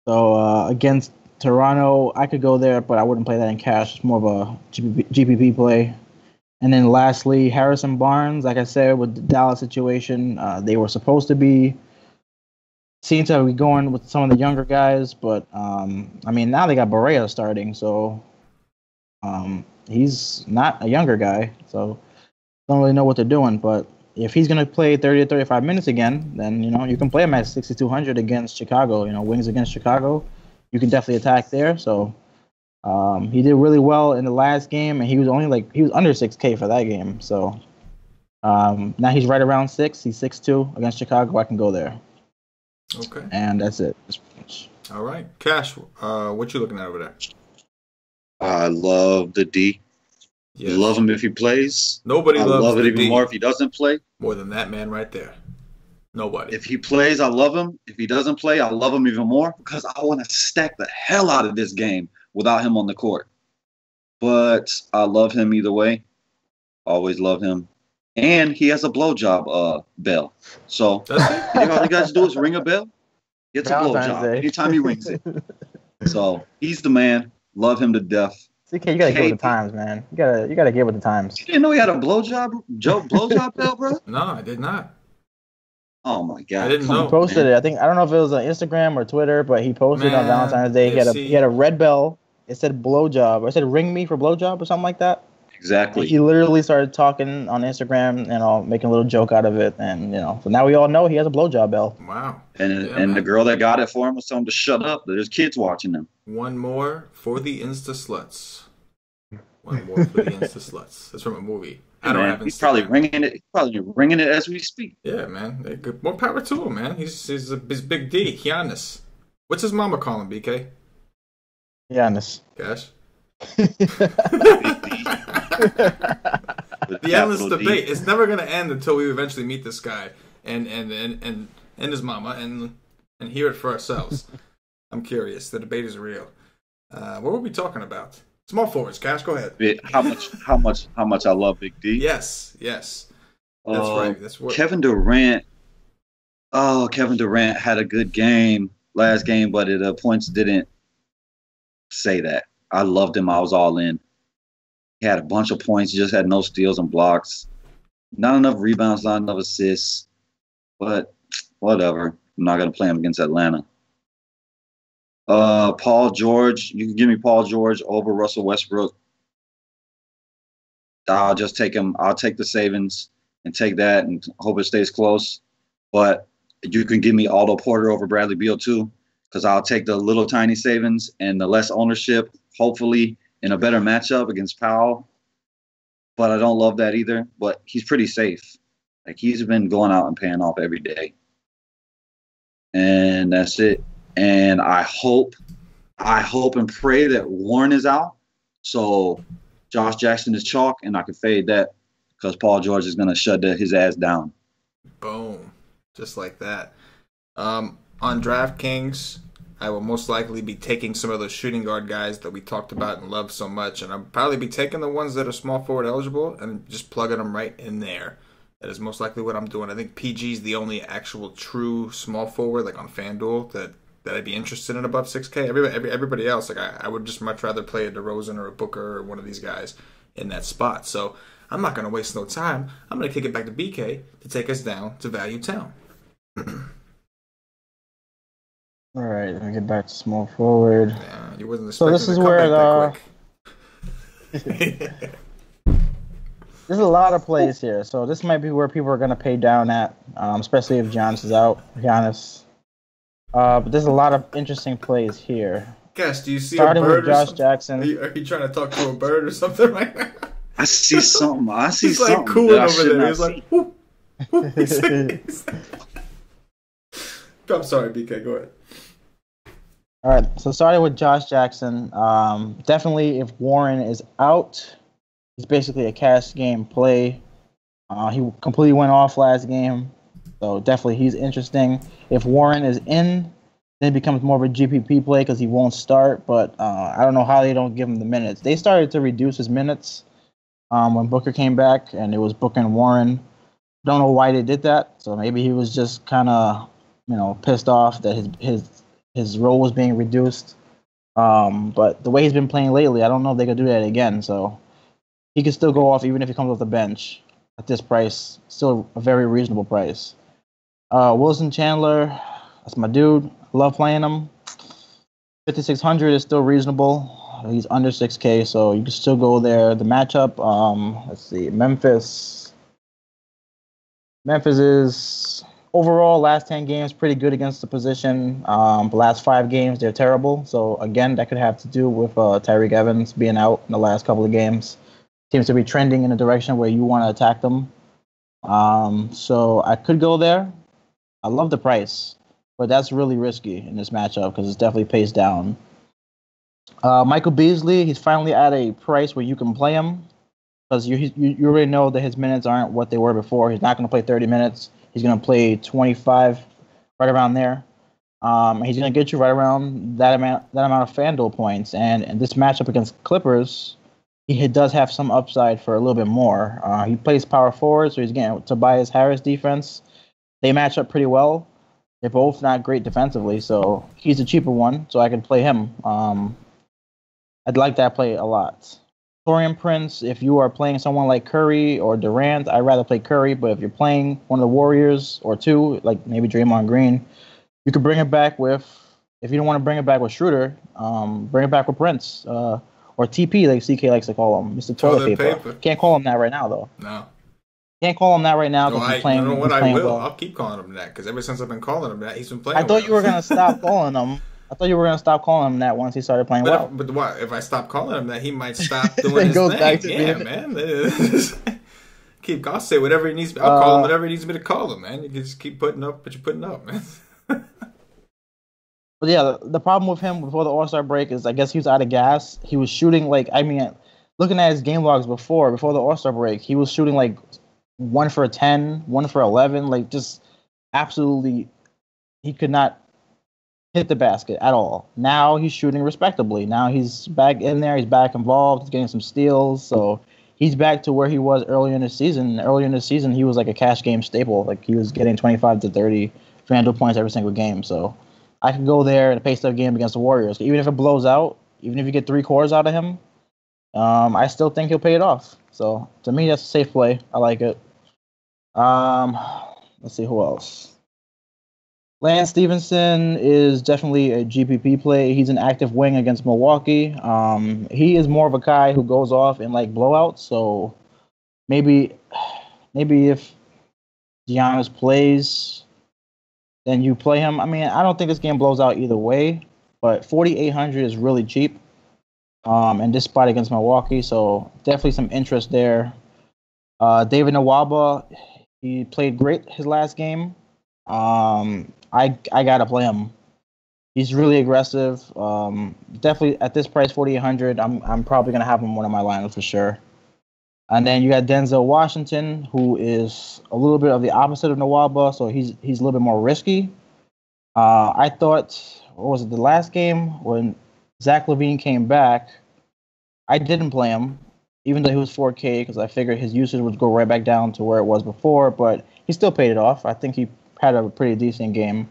So against Toronto, I could go there, but I wouldn't play that in cash. It's more of a GPP play. And then lastly, Harrison Barnes. Like I said, with the Dallas situation, they were supposed to be seen to be going with some of the younger guys, but now they got Barea starting, so he's not a younger guy, so don't really know what they're doing. But if he's going to play 30 to 35 minutes again, then you can play him at 6,200 against Chicago. Wings against Chicago, you can definitely attack there. So he did really well in the last game, and he was under 6K for that game. So now he's right around 6. He's 6'2" against Chicago. I can go there. Okay. And that's it. All right. Cash, what you looking at over there? I love the D. Yes. Love him if he plays. Nobody loves love it the even D more if he doesn't play. More than that man right there. Nobody. If he plays, I love him. If he doesn't play, I love him even more because I want to stack the hell out of this game without him on the court. But I love him either way. Always love him. And he has a blowjob bell. So all you guys do is ring a bell. Gets a blowjob anytime he rings it. So he's the man. Love him to death. CK, you gotta get with the times, man. You gotta get with the times. You didn't know he had a blowjob bell, bro? No, I did not. Oh my god! I didn't know. He posted it. I don't know if it was on Instagram or Twitter, but he posted it on Valentine's Day. He had a red bell. It said blowjob, or it said ring me for blowjob or something like that. Exactly. And he literally started talking on Instagram, making a little joke out of it, and so now we all know he has a blowjob bell. Wow. And the girl that got it for him was telling him to shut up. There's kids watching him. One more for the Insta Sluts. One more for the Insta Sluts. That's from a movie. I don't have Instagram. He's probably ringing it as we speak. Yeah, man. More power to him, man. He's big D. Giannis. What's his mama call him, BK? Giannis. Cash? The endless debate. It's never going to end until we eventually meet this guy and his mama and hear it for ourselves. I'm curious. The debate is real. What were we talking about? Small forwards. Cash, go ahead. How much I love Big D. Yes. That's right. That's what Kevin Durant. Oh, Kevin Durant had a good game last game, but the points didn't say that. I loved him. I was all in. He had a bunch of points. He just had no steals and blocks. Not enough rebounds, not enough assists. But whatever. I'm not going to play him against Atlanta. Paul George. You can give me Paul George over Russell Westbrook. I'll just take him. I'll take the savings and take that and hope it stays close. But you can give me Otto Porter over Bradley Beal too, because I'll take the little tiny savings and the less ownership, hopefully in a better matchup against Powell. But I don't love that either. But he's pretty safe. Like, he's been going out and paying off every day. And that's it. And I hope and pray that Warren is out. So Josh Jackson is chalk, and I can fade that because Paul George is going to shut his ass down. Boom. Just like that. On DraftKings, I will most likely be taking some of those shooting guard guys that we talked about and love so much, and I'll probably be taking the ones that are small forward eligible and just plugging them right in there. That is most likely what I'm doing. I think PG is the only actual true small forward, like on FanDuel, that that I'd be interested in above 6K. Everybody else, like I would just much rather play a DeRozan or a Booker or one of these guys in that spot. So I'm not going to waste no time. I'm going to kick it back to BK to take us down to Value Town. All right, let me get back to small forward. Yeah, you wasn't So this is where there's a lot of plays here. So this might be where people are going to pay down at, especially if Giannis is out. Giannis. But there's a lot of interesting plays here. Guess, do you see Starting a bird with Josh or Jackson. Are you trying to talk to a bird or something right now? I see something. I see He's something. like cooling over there. He's see. like, whoop, whoop. I'm sorry, BK. Go ahead. All right, so starting with Josh Jackson, definitely if Warren is out, he's basically a cash game play. He completely went off last game, so definitely he's interesting. If Warren is in, then it becomes more of a GPP play because he won't start, but I don't know how they don't give him the minutes. They started to reduce his minutes when Booker came back, and it was Booker and Warren. Don't know why they did that, so maybe he was just kind of, pissed off that his role was being reduced. But the way he's been playing lately, I don't know if they could do that again. So he could still go off even if he comes off the bench at this price. Still a very reasonable price. Wilson Chandler, that's my dude. I love playing him. 5,600 is still reasonable. He's under 6K, so you can still go there. The matchup, let's see, Memphis is overall last 10 games pretty good against the position. The last 5 games they're terrible. So again, that could have to do with Tyreek Evans being out in the last couple of games. Seems to be trending in a direction where you want to attack them. So I could go there. I love the price, but that's really risky in this matchup because it's definitely paced down. Michael Beasley, he's finally at a price where you can play him because you already know that his minutes aren't what they were before. He's not going to play 30 minutes. He's going to play 25, right around there. He's going to get you right around that amount of FanDuel points. And in this matchup against Clippers, he does have some upside for a little bit more. He plays power forward, so he's getting Tobias Harris defense. They match up pretty well. They're both not great defensively, so he's a cheaper one, so I can play him. I'd like that play a lot. Torian Prince, if you are playing someone like Curry or Durant, I'd rather play Curry, but if you're playing one of the Warriors or two, like maybe Draymond Green, you could bring it back with, if you don't want to bring it back with Schroeder, bring it back with Prince, or TP, like CK likes to call him, Mr. Toilet Paper. Can't call him that right now, though. No. Can't call him that right now because he's playing. You know what? I will. Well. I'll keep calling him that because ever since I've been calling him that, he's been playing. I thought you were gonna stop calling him. I thought you were gonna stop calling him that once he started playing well. But what if I stop calling him that? He might stop doing his thing. Back to man. I'll say whatever he needs. I'll call him whatever he needs me to call him, man. You can just keep putting up what you're putting up, man. But yeah, the problem with him before the All-Star break is I guess he was out of gas. He was shooting looking at his game logs before the All-Star break, he was shooting like 1 for 10, 1 for 11, like just absolutely, he could not hit the basket at all. Now he's shooting respectably. Now he's back in there. He's back involved. He's getting some steals. So he's back to where he was earlier in the season. Earlier in the season, he was like a cash game staple. Like he was getting 25 to 30 FanDuel points every single game. So I could go there in a pace-up game against the Warriors. Even if it blows out, even if you get 3 quarters out of him, I still think he'll pay it off. So to me, that's a safe play. I like it. Let's see who else. Lance Stephenson is definitely a GPP play. He's an active wing against Milwaukee. He is more of a guy who goes off in like blowouts. So maybe if Giannis plays, then you play him. I mean, I don't think this game blows out either way, but 4,800 is really cheap. In this spot against Milwaukee, so definitely some interest there. David Nawab, he played great his last game. I gotta play him. He's really aggressive. Definitely at this price, 4,800. I'm probably gonna have him in one of my lineups for sure. And then you got Denzel Washington, who is a little bit of the opposite of Nawab, so he's a little bit more risky. I thought, what was it, the last game when Zach LaVine came back, I didn't play him, even though he was 4K, because I figured his usage would go right back down to where it was before, but he still paid it off. I think he had a pretty decent game.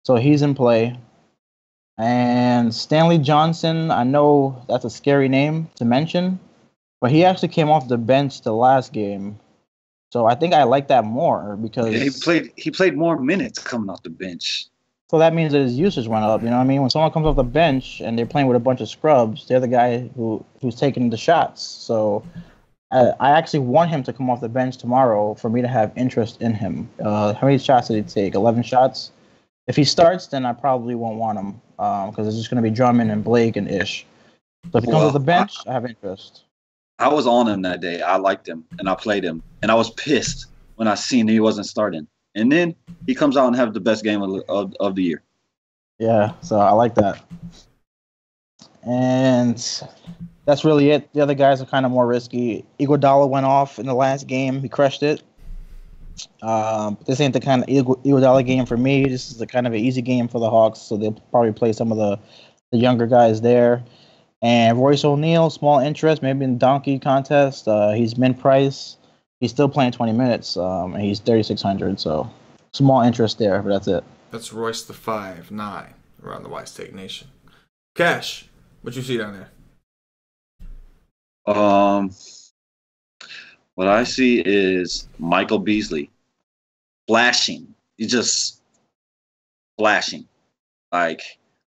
So he's in play. And Stanley Johnson, I know that's a scary name to mention, but he actually came off the bench the last game. So I think I like that more because he played more minutes coming off the bench. So that means that his usage went up. You know what I mean? When someone comes off the bench and they're playing with a bunch of scrubs, they're the guy who's taking the shots. So I actually want him to come off the bench tomorrow for me to have interest in him. How many shots did he take? 11 shots? If he starts, then I probably won't want him because it's just going to be Drummond and Blake and Ish. So if he comes off the bench, I have interest. I was on him that day. I liked him, and I played him. And I was pissed when I seen he wasn't starting. And then he comes out and has the best game of the year. Yeah, so I like that. And that's really it. The other guys are kind of more risky. Iguodala went off in the last game. He crushed it. This ain't the kind of Iguodala game for me. This is the kind of an easy game for the Hawks, so they'll probably play some of the younger guys there. And Royce O'Neal, small interest, maybe in the donkey contest. He's min price. He's still playing 20 minutes, and he's 3,600, so small interest there, but that's it. That's Royce the 5'9" around the Wise Take Nation. Cash, what you see down there? What I see is Michael Beasley flashing. He's just flashing. Like,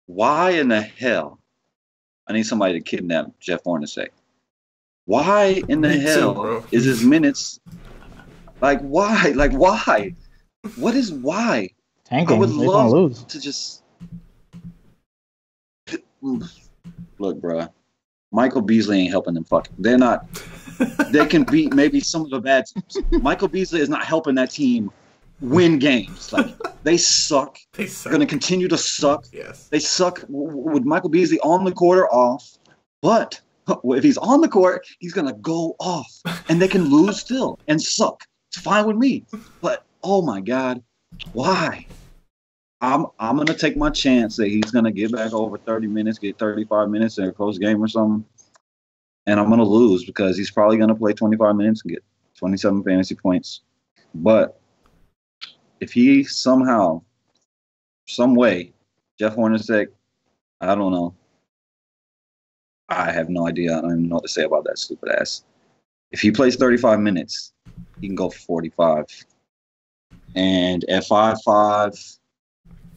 why in the hell? I need somebody to kidnap Jeff Hornacek. Why in the hell is his minutes? Like, why? Like, why? What is why? Tanking. I would They're love gonna lose. to just look, bro. Michael Beasley ain't helping them. They're not. They can beat maybe some of the bad teams. Michael Beasley is not helping that team win games. Like, they suck. They suck. They're gonna continue to suck. Yes. They suck with Michael Beasley on the court or off, but if he's on the court, he's going to go off, and they can lose still and suck. It's fine with me. But, oh, my God, why? I'm going to take my chance that he's going to get back over 30 minutes, get 35 minutes in a close game or something, and I'm going to lose because he's probably going to play 25 minutes and get 27 fantasy points. But if he somehow, some way, Jeff Hornacek, I don't know. I have no idea. I don't even know what to say about that stupid ass. If he plays 35 minutes, he can go for 45. And at 5'5",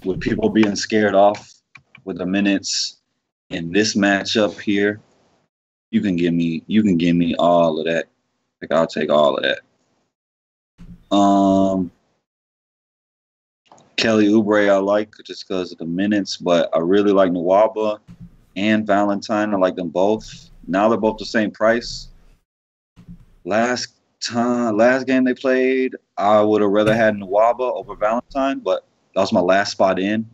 with people being scared off with the minutes in this matchup here, you can give me all of that. Like, I'll take all of that. Kelly Oubre I like just because of the minutes, but I really like Nawab and Valentine. I like them both. Now they're both the same price. Last game they played, I would have rather had Nawab over Valentine, but that was my last spot in,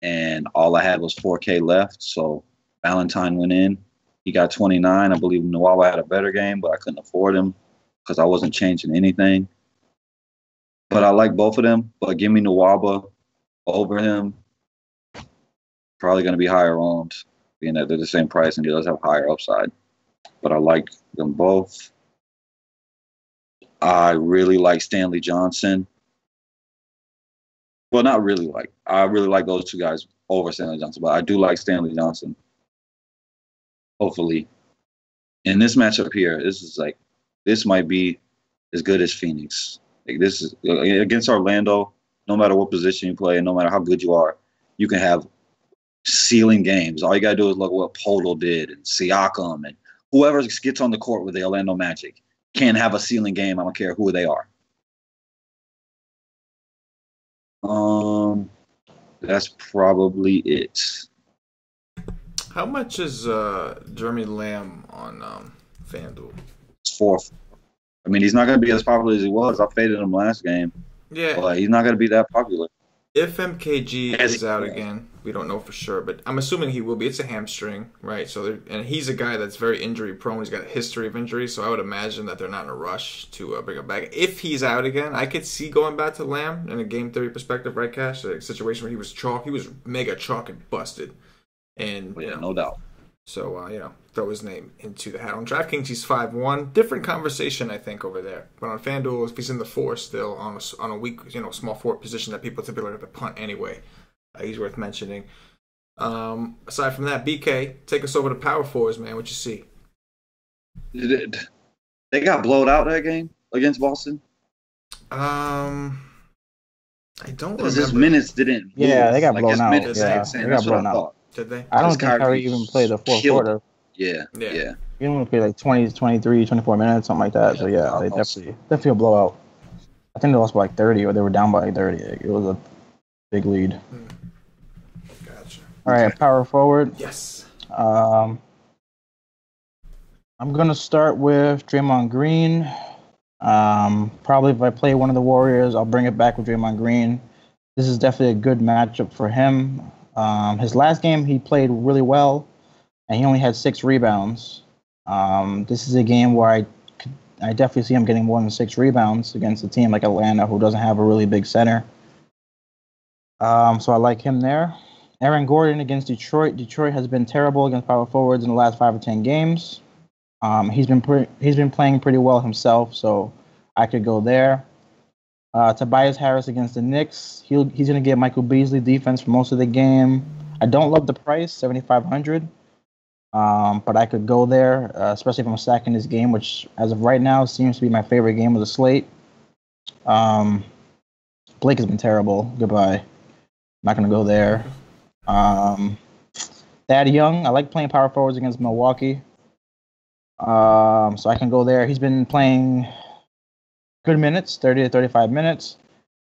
and all I had was 4K left, so Valentine went in. He got 29. I believe Nawab had a better game, but I couldn't afford him because I wasn't changing anything. But I like both of them, but give me Nawab over him. Probably going to be higher owned, being that they're the same price and he does have higher upside. But I like them both. I really like Stanley Johnson. Well, not really like. I really like those two guys over Stanley Johnson, but I do like Stanley Johnson. Hopefully. In this matchup here, this might be as good as Phoenix. Like, this is against Orlando, no matter what position you play and no matter how good you are, you can have ceiling games. All you got to do is look what Podol did and Siakam and whoever gets on the court with the Orlando Magic can have a ceiling game. I don't care who they are. That's probably it. How much is Jeremy Lamb on FanDuel? It's 4. I mean, he's not going to be as popular as he was. I faded him last game. Yeah. But he's not going to be that popular. If MKG is out again, we don't know for sure, but I'm assuming he will be. It's a hamstring, right? So, and he's a guy that's very injury prone. He's got a history of injury, so I would imagine that they're not in a rush to bring him back. If he's out again, I could see going back to Lamb in a game theory perspective, right, Cash? A situation where he was chalk. He was mega chalk and busted. And yeah, no doubt. So, throw his name into the hat. On DraftKings, he's 5'1". Different conversation, I think, over there. But on FanDuel, if he's in the 4 still on a weak, small forward position that people typically have to punt anyway, he's worth mentioning. Aside from that, BK, take us over to power forwards, man. What you see? They got blowed out that game against Boston. I don't Because remember. his minutes didn't move. Yeah, they got like blown his out. minutes Yeah, stayed the same. they That's got what I blown out. thought. Did they? I don't think Kyrie Kyrie even played the fourth killed quarter. Yeah. He only played like 20, 23, 24 minutes, something like that. So yeah, they definitely a blowout. I think they lost by like 30, or they were down by like 30. It was a big lead. Gotcha. All right, power forward. Yes. I'm gonna start with Draymond Green. Probably if I play one of the Warriors, I'll bring it back with Draymond Green. This is definitely a good matchup for him. His last game, he played really well, and he only had 6 rebounds. This is a game where I definitely see him getting more than 6 rebounds against a team like Atlanta, who doesn't have a really big center. So I like him there. Aaron Gordon against Detroit. Detroit has been terrible against power forwards in the last 5 or 10 games. He's been playing pretty well himself, so I could go there. Tobias Harris against the Knicks. He's going to get Michael Beasley defense for most of the game. I don't love the price, 7,500. But I could go there, especially if I'm stacking this game, which as of right now seems to be my favorite game of the slate. Blake has been terrible. Goodbye. Not going to go there. Thad Young. I like playing power forwards against Milwaukee. So I can go there. He's been playing good minutes, 30 to 35 minutes.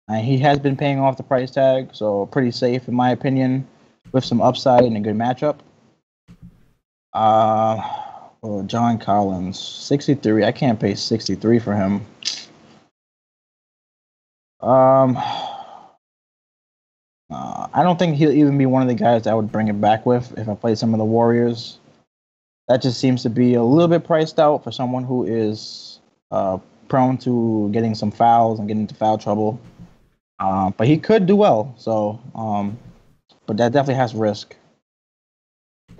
And he has been paying off the price tag, so pretty safe in my opinion, with some upside and a good matchup. John Collins, 63. I can't pay 63 for him. I don't think he'll even be one of the guys that I would bring it back with if I play some of the Warriors. That just seems to be a little bit priced out for someone who is prone to getting some fouls and getting into foul trouble. But he could do well. So, but that definitely has risk.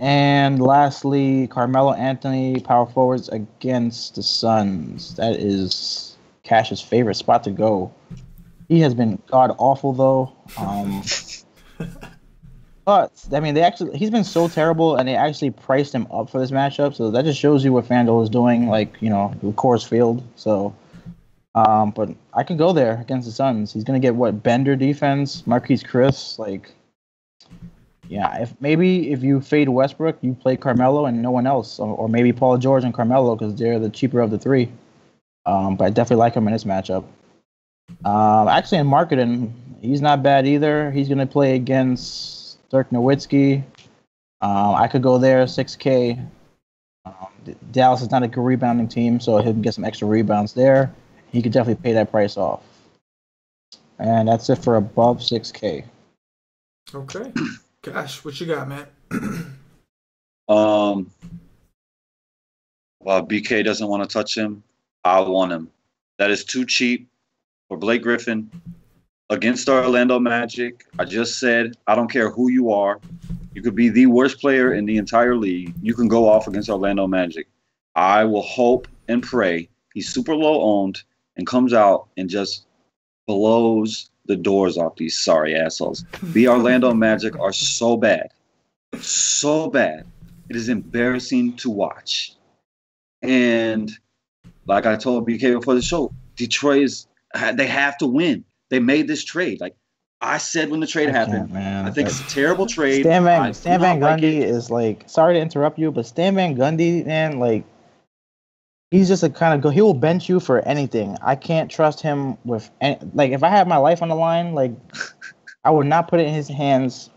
And lastly, Carmelo Anthony, power forwards against the Suns. That is Cash's favorite spot to go. He has been god awful though. But I mean, he's been so terrible, and they actually priced him up for this matchup. So that just shows you what FanDuel is doing, like Coors Field. So, but I can go there against the Suns. He's gonna get Bender defense, Marquise Chris, Yeah, if you fade Westbrook, you play Carmelo and no one else, or maybe Paul George and Carmelo because they're the cheaper of the 3. But I definitely like him in this matchup. Actually, in marketing, he's not bad either. He's going to play against Dirk Nowitzki. I could go there, 6K. Dallas is not a good rebounding team, so he can get some extra rebounds there. He could definitely pay that price off. And that's it for above 6K. Okay. Gosh, what you got, man? While BK doesn't want to touch him, I want him. That is too cheap for Blake Griffin against the Orlando Magic. I just said, I don't care who you are. You could be the worst player in the entire league. You can go off against Orlando Magic. I will hope and pray he's super low owned and comes out and just blows the doors off these sorry assholes. The Orlando Magic are so bad. So bad. It is embarrassing to watch. And like I told BK before the show, Detroit they have to win. They made this trade. Like I said when the trade happened, I think it's a terrible trade. Stan Van Gundy is sorry to interrupt you, but Stan Van Gundy, man, he's just a kind of he will bench you for anything. I can't trust him with if I had my life on the line, I would not put it in his hands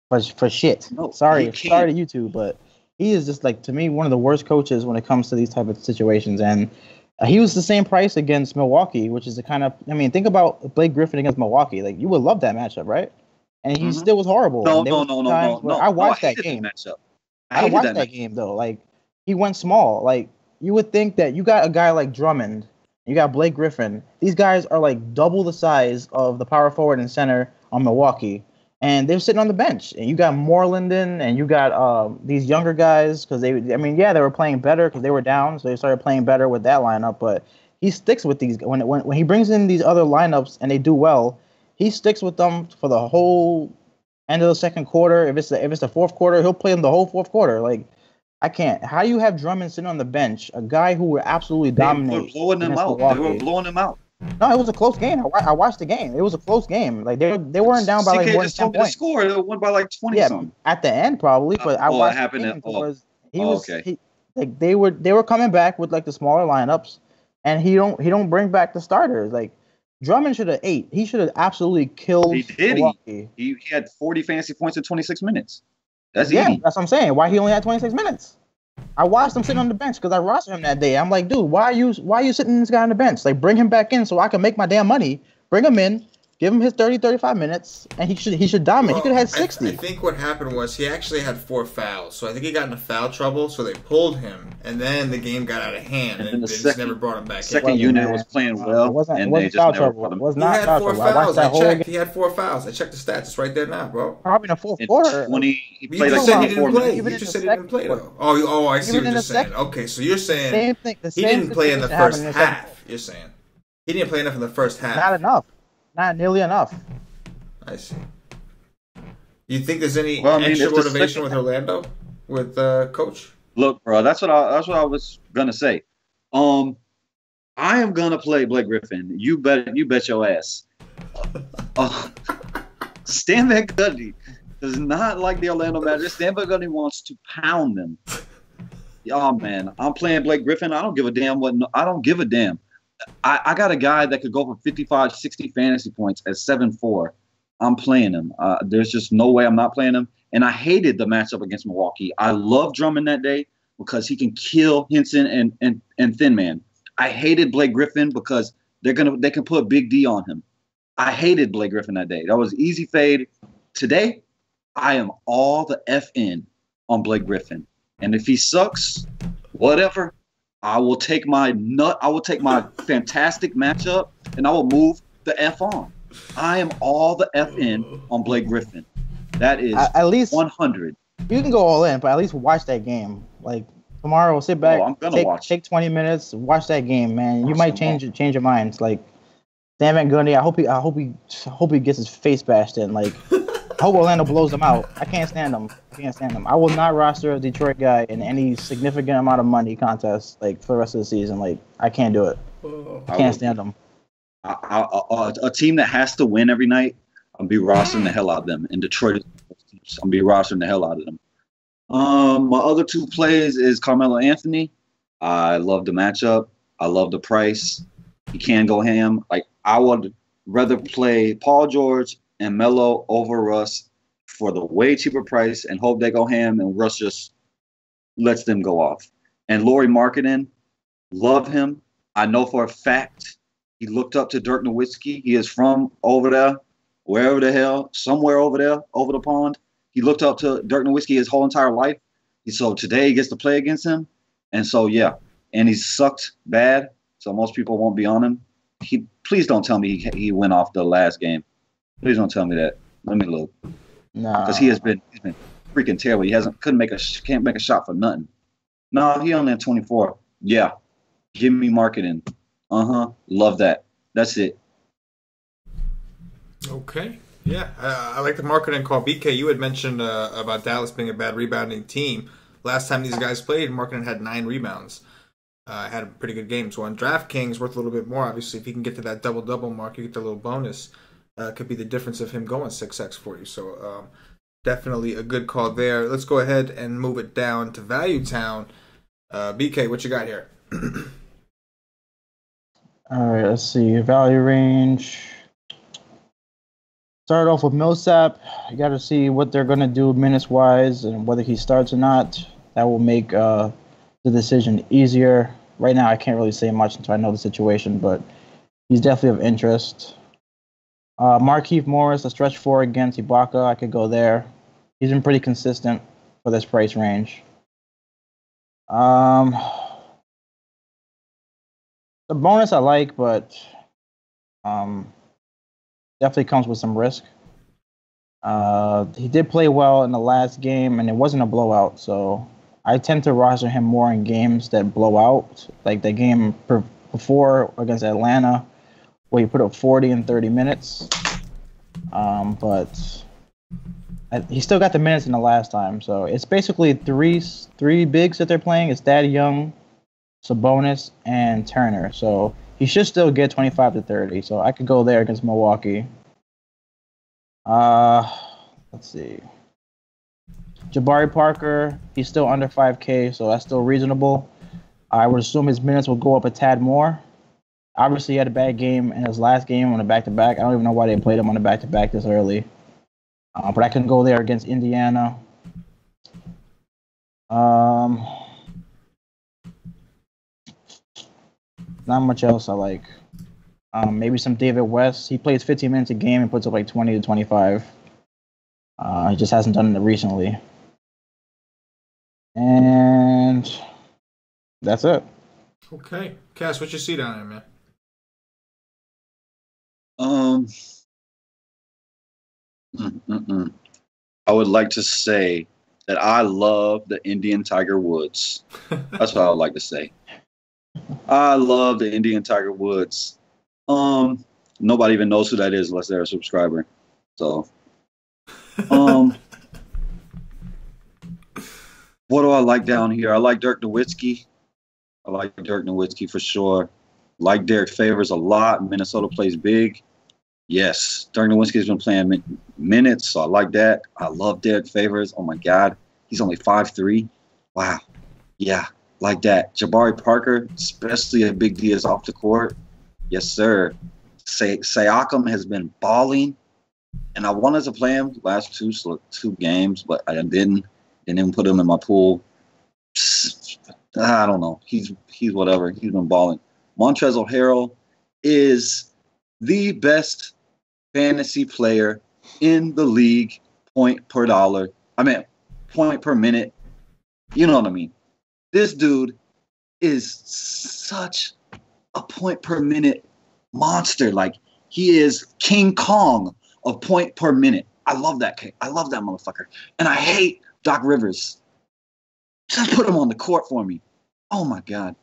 for shit. No, sorry to you two, but he is just to me one of the worst coaches when it comes to these type of situations. And he was the same price against Milwaukee, which is the kind of think about Blake Griffin against Milwaukee. You would love that matchup, right? And he still was horrible. No. I watched that game. I watched that game though. He went small. You would think that you got a guy like Drummond, you got Blake Griffin. These guys are double the size of the power forward and center on Milwaukee, and they're sitting on the bench. And you got Moreland and you got these younger guys because they were playing better because they were down, so they started playing better with that lineup. But he sticks with these when he brings in these other lineups and they do well. He sticks with them for the whole end of the second quarter. If it's the fourth quarter, he'll play in the whole fourth quarter. Like, I can't. How you have Drummond sitting on the bench, a guy who would absolutely dominate? They were blowing them out. Milwaukee. They were blowing them out. No, it was a close game. I watched the game. It was a close game. Like they weren't down by like more than 10 points. Score. They won by like 20 something. At the end probably, but I watched happened the game because okay. They were coming back with like the smaller lineups, and he don't bring back the starters. Like Drummond should have ate. He should have absolutely killed. He did. Milwaukee. He had 40 fantasy points in 26 minutes. That's easy. That's what I'm saying. Why he only had 26 minutes? I watched him sitting on the bench because I rostered him that day. I'm like, dude, why are you sitting this guy on the bench? Like, bring him back in so I can make my damn money. Bring him in, give him his 35 minutes, and he should dominate. He could have had 60. I think what happened was he actually had 4 fouls. So I think he got into foul trouble, so they pulled him, and then the game got out of hand, and they just never brought him back in. Second unit was playing well, and they just never brought him. Was not foul trouble. He had 4 fouls. I checked the stats. It's right there now, bro. Probably in the fourth quarter. He played like 24 minutes. You just said he didn't play, though. Oh, I see what you're saying. Okay, so you're saying he didn't play in the first half. You're saying he didn't play enough in the first half. Not enough. Not nearly enough. I see. You think there's any extra motivation with Orlando, with coach? Look, bro, that's what I was gonna say. I am gonna play Blake Griffin. You bet your ass. Stan Van Gundy does not like the Orlando Magic. Stan Van Gundy wants to pound them. Oh man, I'm playing Blake Griffin. I don't give a damn I don't give a damn. I got a guy that could go for 55, 60 fantasy points at 7-4. I'm playing him. There's just no way I'm not playing him. And I hated the matchup against Milwaukee. I love Drummond that day because he can kill Henson and Thin Man. I hated Blake Griffin because they can put Big D on him. I hated Blake Griffin that day. That was easy fade. Today, I am all the F in on Blake Griffin. And if he sucks, whatever. I will take my fantastic matchup and I will move the F on. I am all the F in on Blake Griffin. That is at least 100. You can go all in, but at least watch that game. Like tomorrow, sit back, I'm gonna watch. Take 20 minutes, watch that game, man. You might change your minds. Like Stan Van Gundy, I hope he gets his face bashed in. Like I hope Orlando blows them out. I can't stand them. I will not roster a Detroit guy in any significant amount of money contest like for the rest of the season. Like I can't do it. I can't stand them. A team that has to win every night, I'll be rostering the hell out of them. And Detroit, I'll be rostering the hell out of them. My other 2 plays is Carmelo Anthony. I love the matchup. I love the price. He can go ham. Like I would rather play Paul George and Melo over Russ for the way cheaper price and hope they go ham and Russ just lets them go off. And Lauri Markkanen, love him. I know for a fact he looked up to Dirk Nowitzki. He is from over there, wherever the hell, somewhere over there, over the pond. He looked up to Dirk Nowitzki his whole entire life. So today he gets to play against him. And so, yeah. And he sucked bad, so most people won't be on him. Please don't tell me he went off the last game. Please don't tell me that. Let me look. No, because he's been freaking terrible. He can't make a shot for nothing. No, he only had 24. Yeah, give me Markkanen. Love that. That's it. Okay. Yeah, I like the Markkanen call. BK, you had mentioned about Dallas being a bad rebounding team. Last time these guys played, Markkanen had 9 rebounds. Had a pretty good game. So on DraftKings, worth a little bit more. Obviously, if you can get to that double-double mark, you get the little bonus. Could be the difference of him going 6x for you. So definitely a good call there. Let's go ahead and move it down to Value Town. BK, what you got here? All right, let's see. Value range. Start off with Millsap. You got to see what they're going to do minutes-wise and whether he starts or not. That will make the decision easier. Right now, I can't really say much until I know the situation, but he's definitely of interest. Markieff Morris, a stretch 4 against Ibaka. I could go there. He's been pretty consistent for this price range. The bonus I like, but definitely comes with some risk. He did play well in the last game, and it wasn't a blowout, so I tend to roster him more in games that blow out, like the game before against Atlanta, where he put up 40 in 30 minutes. But He still got the minutes in the last time, so it's basically three bigs that they're playing. It's Daddy Young, Sabonis, and Turner. So he should still get 25 to 30. So I could go there against Milwaukee. Let's see. Jabari Parker, he's still under 5K, so that's still reasonable. I would assume his minutes will go up a tad more. Obviously, he had a bad game in his last game on a back-to-back. I don't even know why they played him on a back-to-back this early. But I can go there against Indiana. Not much else I like. Maybe some David West. He plays 15 minutes a game and puts up like 20 to 25. He just hasn't done it recently. And that's it. Okay. Cass, what you see down there, man? I would like to say that I love the Indian Tiger Woods. That's what I would like to say. I love the Indian Tiger Woods. Nobody even knows who that is unless they're a subscriber. So, what do I like down here? I like Dirk Nowitzki. I like Dirk Nowitzki for sure. Like Derek Favors a lot. Minnesota plays big. Yes, Dirk Nowitzki's been playing minutes, so I like that. I love Derek Favors. Oh, my God. He's only 5'3". Wow. Yeah, like that. Jabari Parker, especially if Big D is off the court. Yes, sir. Siakam has been balling, and I wanted to play him last two games, but I didn't even put him in my pool. I don't know. He's whatever. He's been balling. Montrezl Harrell is the best fantasy player in the league, point per minute. You know what I mean? This dude is such a point per minute monster. Like, he is King Kong of point per minute. I love that motherfucker. And I hate Doc Rivers. Just put him on the court for me. Oh my God.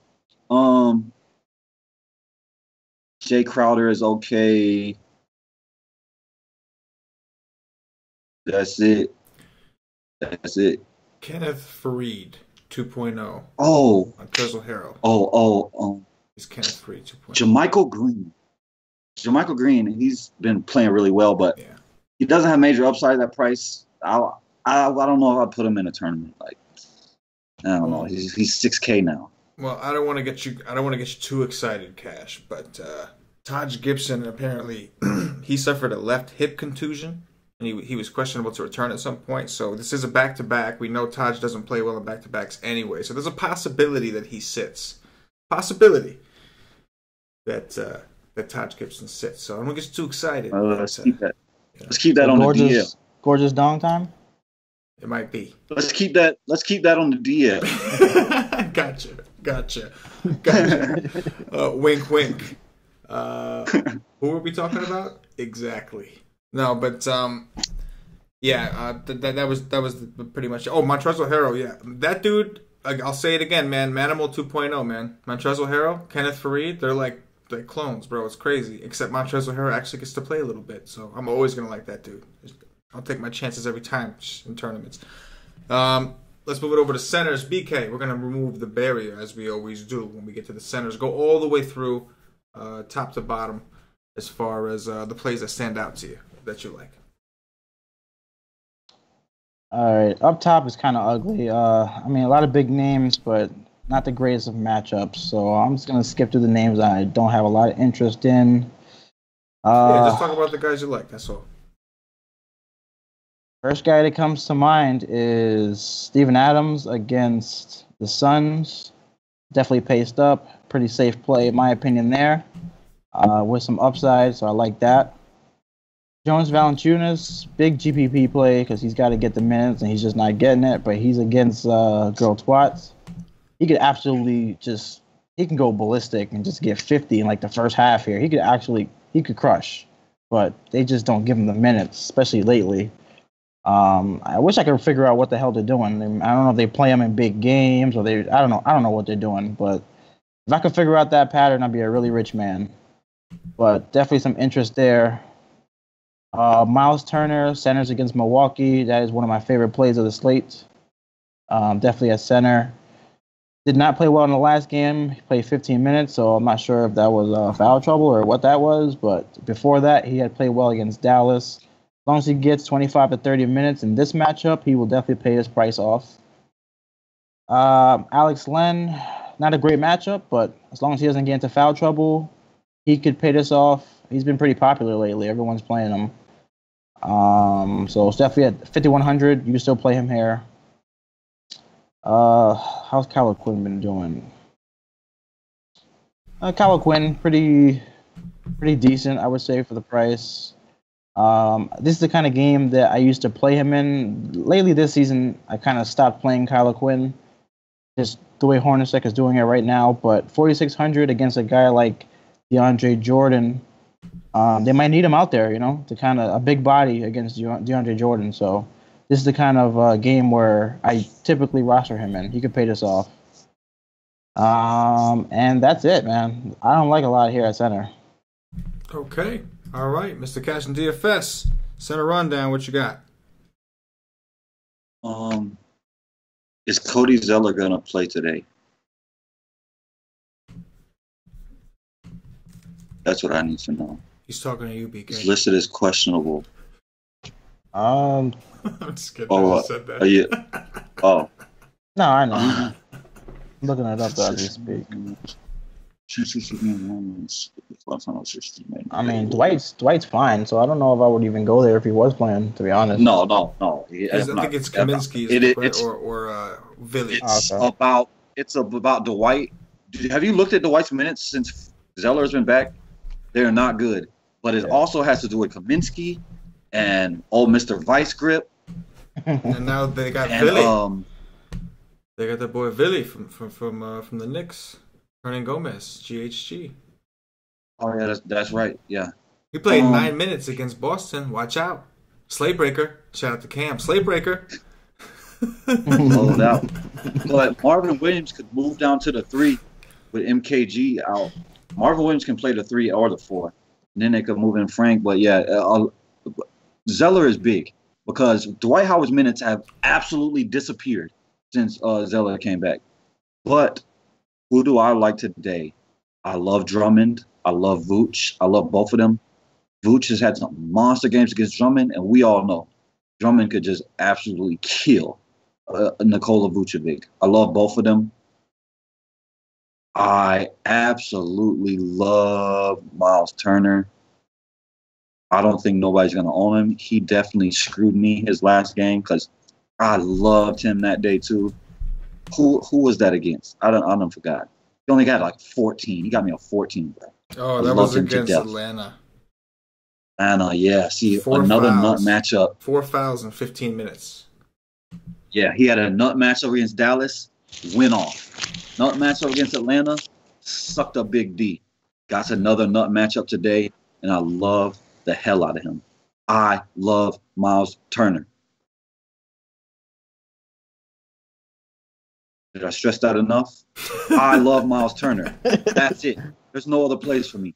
Jay Crowder is okay. That's it. Kenneth Faried 2.0. Oh. Montrezl Harrell. Oh. He's Kenneth Faried 2.0. Jermichael Green, he's been playing really well, but he doesn't have major upside at that price. I don't know if I'd put him in a tournament. Like, I don't know. He's 6K now. Well, I don't want to get you too excited, Cash, but Taj Gibson, apparently he suffered a left hip contusion, and he was questionable to return at some point. So this is a back-to-back. We know Taj doesn't play well in back-to-backs anyway, so there's a possibility that he sits. Possibility that Taj Gibson sits. So I don't get too excited. Let's keep that. Let's keep that on the DL. Gorgeous dong time. It might be. Let's keep that on the DL. Gotcha. Wink. Who were we talking about? Exactly. No, but that was pretty much. Oh, Montrezl Harrell, yeah, that dude. I'll say it again, man. Manimal 2.0, man. Montrezl Harrell, Kenneth Faried, they're clones, bro. It's crazy. Except Montrezl Harrell actually gets to play a little bit, so I'm always gonna like that dude. I'll take my chances every time in tournaments. Let's move it over to centers. BK, we're gonna remove the barrier as we always do when we get to the centers. Go all the way through, top to bottom, as far as the plays that stand out to you that you like. All right, up top is kind of ugly. I mean, a lot of big names, but not the greatest of matchups. So I'm just gonna skip through the names I don't have a lot of interest in. Just talk about the guys you like. That's all. First guy that comes to mind is Steven Adams against the Suns. Definitely paced up. Pretty safe play, in my opinion, there. With some upside, so I like that. Jonas Valanciunas, big GPP play because he's got to get the minutes and he's just not getting it. But he's against Girl Twats. He could absolutely he can go ballistic and just get 50 in like the first half here. He could crush, but they just don't give him the minutes, especially lately. I wish I could figure out what the hell they're doing. I don't know if they play him in big games or I don't know what they're doing. But if I could figure out that pattern, I'd be a really rich man. But definitely some interest there. Miles Turner, centers against Milwaukee. That is one of my favorite plays of the slate. Definitely at center. Did not play well in the last game. He played 15 minutes, so I'm not sure if that was foul trouble or what that was. But before that, he had played well against Dallas. As long as he gets 25 to 30 minutes in this matchup, he will definitely pay his price off. Alex Len, not a great matchup, but as long as he doesn't get into foul trouble, he could pay this off. He's been pretty popular lately. Everyone's playing him. So it's definitely at 5,100. You can still play him here. How's Quinn been doing? Quinn, pretty decent, I would say, for the price. This is the kind of game that I used to play him in. Lately this season, I kind of stopped playing Quinn, just the way Hornacek is doing it right now. But 4,600 against a guy like DeAndre Jordan, they might need him out there, to kind of a big body against DeAndre Jordan. So this is the kind of game where I typically roster him in. He could pay this off. And that's it, man. I don't like a lot here at center. Okay. All right. Mr. CashinDFS, center rundown. What you got? Is Cody Zeller going to play today? That's what I need to know. He's talking to you, BK. It's listed as questionable. I'm just kidding. Oh, I just said that. Oh. No, I know. I'm looking it up as we speak. I mean, Dwight's fine, so I don't know if I would even go there if he was playing, to be honest. No. I think it's Kaminsky or Villy. It's about Dwight. Have you looked at Dwight's minutes since Zeller's been back? They're not good. But it also has to do with Kaminsky and old Mr. Vice Grip. And now they got Villy. They got that boy Villy from the Knicks. Hernan Gomez, GHG. Oh, yeah, that's right. Yeah. He played 9 minutes against Boston. Watch out. Slate breaker. Shout out to Cam. Slate breaker. Hold out. But Marvin Williams could move down to the 3 with MKG out. Marvin Williams can play the 3 or the 4. And then they could move in Frank. But, yeah, Zeller is big because Dwight Howard's minutes have absolutely disappeared since Zeller came back. But who do I like today? I love Drummond. I love Vooch. I love both of them. Vooch has had some monster games against Drummond, and we all know Drummond could just absolutely kill Nikola Vucevic. I love both of them. I absolutely love Miles Turner. I don't think nobody's going to own him. He definitely screwed me his last game because I loved him that day too. Who was that against? I don't forgot. He only got like 14. He got me a 14, bro. Oh, that was against Atlanta. Yeah. See, another nut matchup. 4 fouls in 15 minutes. Yeah, he had a nut matchup against Dallas, went off. Nut matchup against Atlanta, sucked up Big D. Got another nut matchup today, and I love the hell out of him. I love Miles Turner. Did I stress that enough? I love Miles Turner. That's it. There's no other place for me.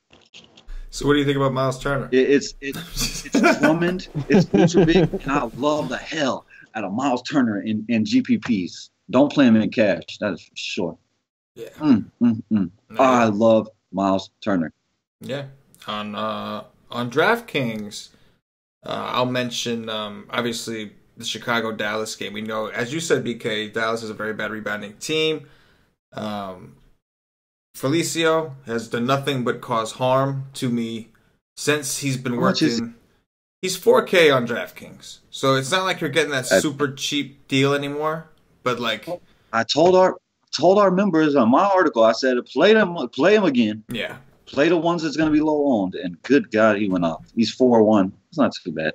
So what do you think about Miles Turner? It's Drummond, it's Vucevic, and I love the hell out of Miles Turner in GPPs. Don't play him in cash. That is for sure. Yeah. I love Miles Turner. Yeah. On DraftKings, I'll mention obviously the Chicago-Dallas game. We know, as you said, BK, Dallas is a very bad rebounding team. Felicio has done nothing but cause harm to me since he's been working. He's 4K on DraftKings, so it's not like you're getting that super cheap deal anymore. But like, I told our members on my article, I said, play them again. Yeah, play the ones that's going to be low owned. And good God, he went off. He's 4-1. It's not too bad.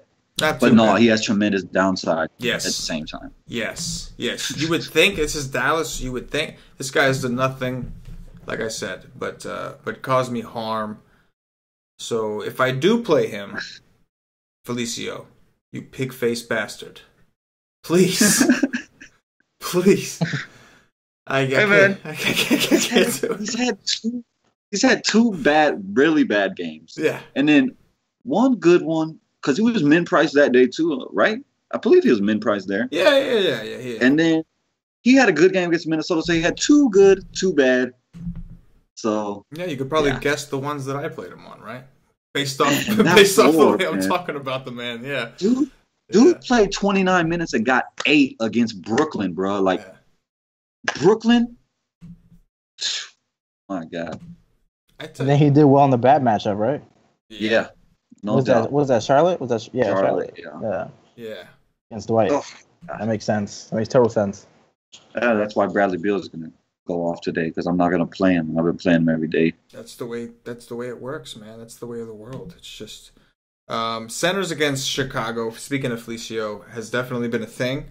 He has tremendous downside. Yes. At the same time. Yes. You would think this is Dallas. You would think this guy has done nothing, like I said, but caused me harm. So if I do play him, Felicio, you pig-faced bastard, please, please. I can't do it. He's had two really bad games. Yeah, and then one good one. because he was min price that day too, right? I believe he was min price there. Yeah. And then he had a good game against Minnesota, so he had 2 good, 2 bad. So yeah, you could probably guess the ones that I played him on, right? Based off Based off the way I'm talking about the man. Yeah, dude played 29 minutes and got 8 against Brooklyn, bro. Like Brooklyn. My God. And then he did well in the bad matchup, right? Yeah. No doubt. Was that Charlotte? Was that Charlotte? Yeah. Against Dwight. Oh, that makes sense. That makes total sense. That's why Bradley Beal is gonna go off today, because I'm not gonna play him. I've been playing him every day. That's the way it works, man. That's the way of the world. It's just centers against Chicago, speaking of Felicio, has definitely been a thing.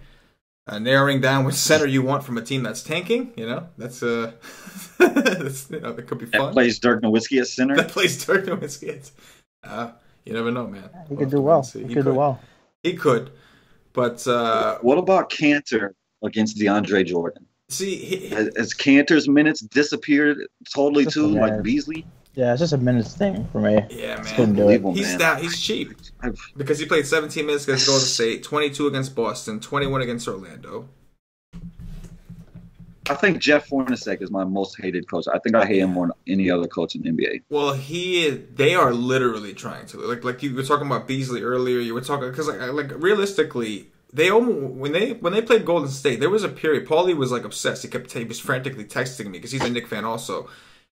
Narrowing down which center you want from a team that's tanking, that's that could be fun. That plays Dirk Nowitzki at center. You never know, man. He could do well. He could do well. He could, but what about Cantor against DeAndre Jordan? See, has Cantor's minutes disappeared totally too, like Beasley? Yeah, it's just a minutes thing for me. Yeah, man. He's cheap because he played 17 minutes against Golden State, 22 against Boston, 21 against Orlando. I think Jeff Hornacek is my most hated coach. I think I hate him more than any other coach in the NBA. Well, they are literally trying to like you were talking about Beasley earlier. You were talking because like realistically, they almost when they played Golden State, there was a period. Paulie was like obsessed. He was frantically texting me because he's a Knicks fan also.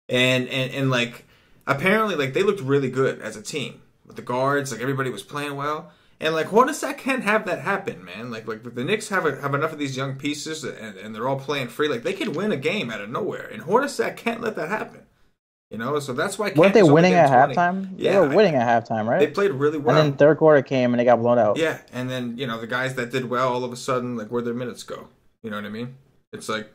And like apparently like they looked really good as a team with the guards, like everybody was playing well, and like Hornacek can't have that happen, man. Like the Knicks have enough of these young pieces and they're all playing free, like they could win a game out of nowhere, and Hornacek can't let that happen, so that's why. Weren't they winning at halftime? Yeah, they were winning at halftime, right? They played really well, and then third quarter came and they got blown out. Yeah, and then the guys that did well, all of a sudden, like where'd their minutes go? You know what I mean? It's like.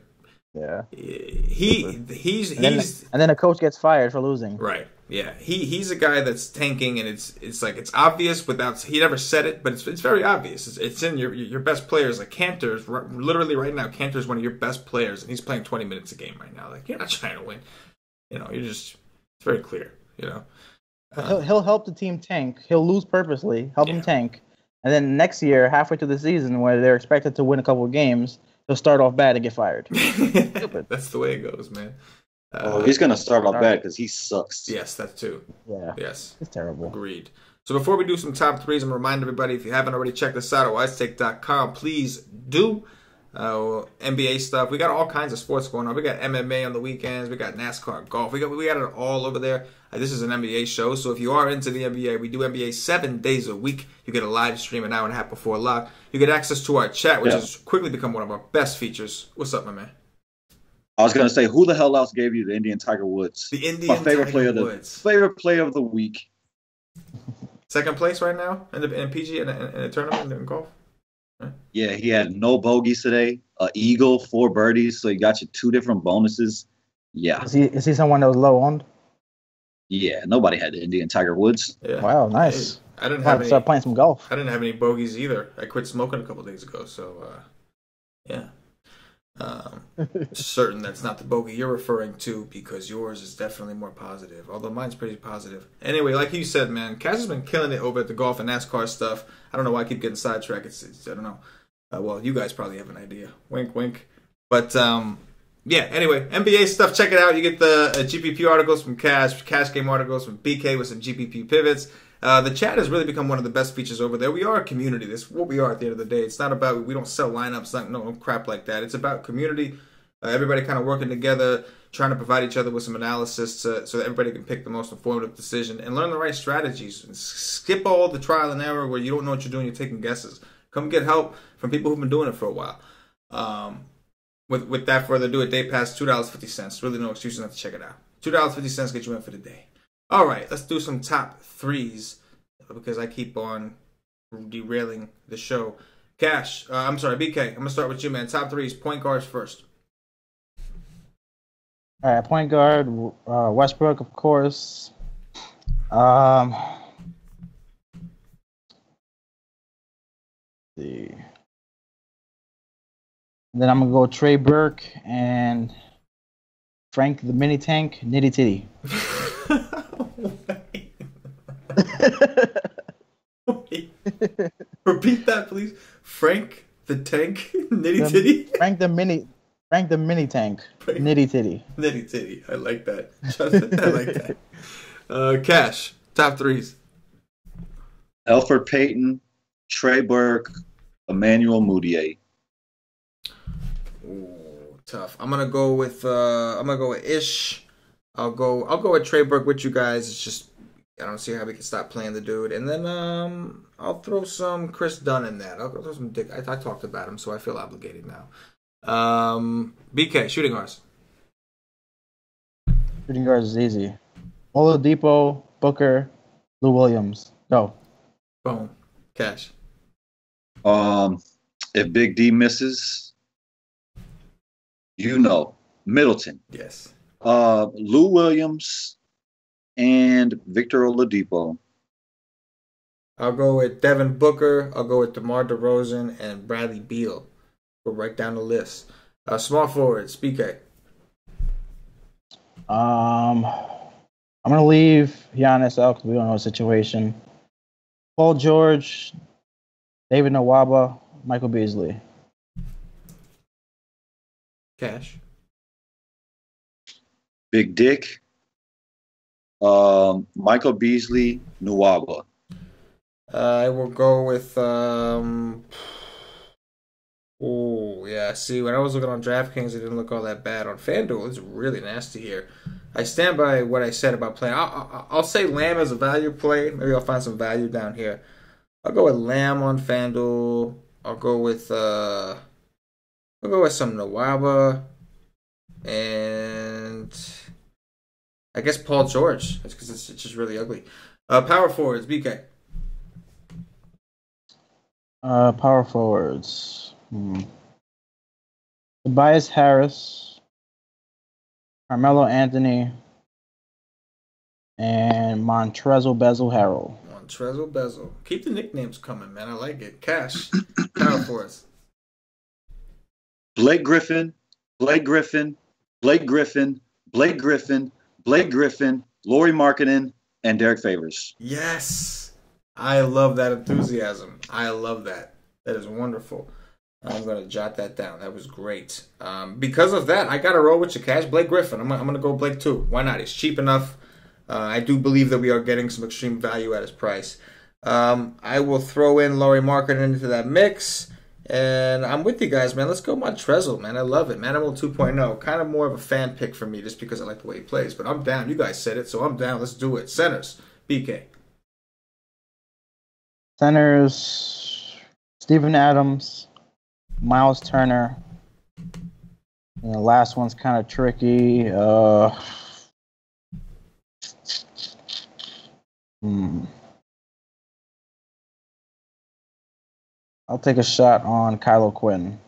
Yeah, he's and then a coach gets fired for losing. Right. Yeah, he's a guy that's tanking, and it's like it's obvious without he never said it, but it's very obvious. It's in your best players. Like Cantor's literally right now. Cantor's one of your best players, and he's playing 20 minutes a game right now. Like you're not trying to win. You're just it's very clear. He'll help the team tank. He'll lose purposely, help them tank, and then next year, halfway through the season, where they're expected to win a couple of games. He'll start off bad and get fired. That's the way it goes, man. He's going to start off bad because he sucks. Yes, that too. Yeah. Yes. It's terrible. Agreed. So before we do some top threes, I'm going to remind everybody, if you haven't already checked us out at wisetape.com, please do. NBA stuff. We got all kinds of sports going on. We got MMA on the weekends. We got NASCAR, golf. We got it all over there. This is an NBA show, so if you are into the NBA, we do NBA 7 days a week. You get a live stream an hour and a half before lock. You get access to our chat, which has quickly become one of our best features. What's up, my man? I was going to say, who the hell else gave you the Indian Tiger Woods? The Indian Tiger Woods. Favorite player of the week. Second place right now in PG in a tournament in golf. Yeah, he had no bogeys today. Eagle, 4 birdies, so he got you 2 different bonuses. Yeah. Is he someone that was low owned? Yeah, nobody had the Indian Tiger Woods. Yeah. Wow, nice. I didn't have any. Start playing some golf. I didn't have any bogeys either. I quit smoking a couple days ago, so yeah. Certain that's not the bogey you're referring to, because yours is definitely more positive. Although mine's pretty positive. Anyway, like you said, man, Cass has been killing it over at the golf and NASCAR stuff. I don't know why I keep getting sidetracked. It's I don't know. Well, you guys probably have an idea. Wink, wink. But yeah. Anyway, NBA stuff. Check it out. You get the GPP articles from Cash game articles from BK with some GPP pivots. The chat has really become one of the best features over there. We are a community. This is what we are at the end of the day. It's not about, we don't sell lineups, no crap like that. It's about community. Everybody kind of working together, trying to provide each other with some analysis so that everybody can pick the most informative decision and learn the right strategies. And skip all the trial and error where you don't know what you're doing, you're taking guesses. Come get help from people who've been doing it for a while. With that further ado, a day pass, $2.50. Really no excuse not to check it out. $2.50 get you in for the day. All right, let's do some top threes because I keep on derailing the show. BK, I'm going to start with you, man. Top threes, point guards first. All right, point guard, Westbrook, of course. See. Then I'm going to go Trey Burke and Frank the Mini Tank, Nitty Titty. Repeat that, please. Frank the Tank Nitty Titty. Frank the Mini Tank Nitty Titty. Nitty Titty. I like that. I like that. Cash. Top threes. Elfrid Payton, Trey Burke, Emmanuel Mudiay. Ooh, tough. I'm gonna go with Ish. I'll go with Trey Burke with you guys. It's just I don't see how we can stop playing the dude. And then I'll throw some Chris Dunn in that. I'll throw some Dick. I talked about him, so I feel obligated now. BK, shooting guards. Shooting guards is easy. Oladipo, Booker, Lou Williams. Go. Boom. Cash. If Big D misses, Middleton. Yes. Lou Williams and Victor Oladipo. I'll go with Devin Booker. I'll go with DeMar DeRozan and Bradley Beal. Go right down the list. Small forwards, BK. I'm gonna leave Giannis out because we don't know the situation. Paul George, David Nawab, Michael Beasley. Cash. Big Dick, Michael Beasley, Nawab. I will go with see, when I was looking on DraftKings, it didn't look all that bad. On FanDuel, it's really nasty here. I stand by what I said about playing. I'll say Lamb as a value play. Maybe I'll find some value down here. I'll go with Lamb on FanDuel. I'll go with some Nawaba. And I guess Paul George. That's because it's just really ugly. Power forwards, BK. Power forwards. Tobias Harris, Carmelo Anthony, and Montrezl Harrell. Montrezl Bezel. Keep the nicknames coming, man. I like it. Cash. Power forwards. Blake Griffin, Laurie Markkinen, and Derek Favors. Yes. I love that enthusiasm. I love that. That is wonderful. I'm going to jot that down. That was great. Because of that, I got to roll with your Cash. Blake Griffin. I'm going to go Blake too. Why not? He's cheap enough. I do believe that we are getting some extreme value at his price. I will throw in Laurie Markkinen into that mix. And I'm with you guys, man. Let's go Montrezl, man. I love it. Manimal 2.0. Kind of more of a fan pick for me just because I like the way he plays. But I'm down. You guys said it, so I'm down. Let's do it. Centers. BK. Centers. Steven Adams. Miles Turner. And the last one's kind of tricky. I'll take a shot on Kylo Quinn.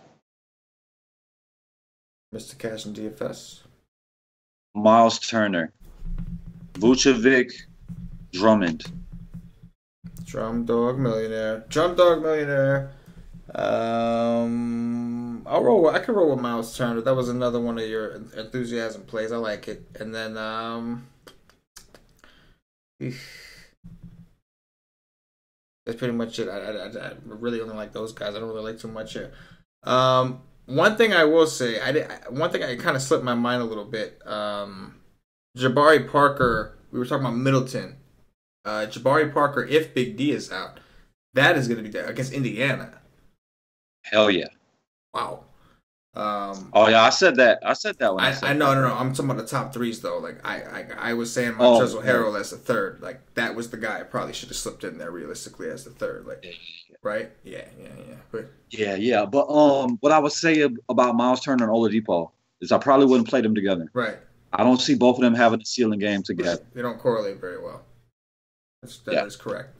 Mr. CashinDFS. Miles Turner. Vucevic, Drummond. Drum Dog Millionaire. I can roll with Miles Turner. That was another one of your enthusiasm plays. I like it. And then that's pretty much it. I really only like those guys. I don't really like too much here. One thing I will say, one thing I kind of slipped my mind a little bit. Jabari Parker. We were talking about Middleton. Jabari Parker, if Big D is out, that is going to be there against Indiana. Hell yeah! Wow. I said that. When I know. I'm talking about the top threes though. Like I was saying Montrezl Harrell as the third. Like that was the guy I probably should have slipped in there realistically as the third. Like right? Yeah. But what I would say about Miles Turner and Oladipo is I probably wouldn't play them together. Right. I don't see both of them having a ceiling game together. They don't correlate very well. That is correct.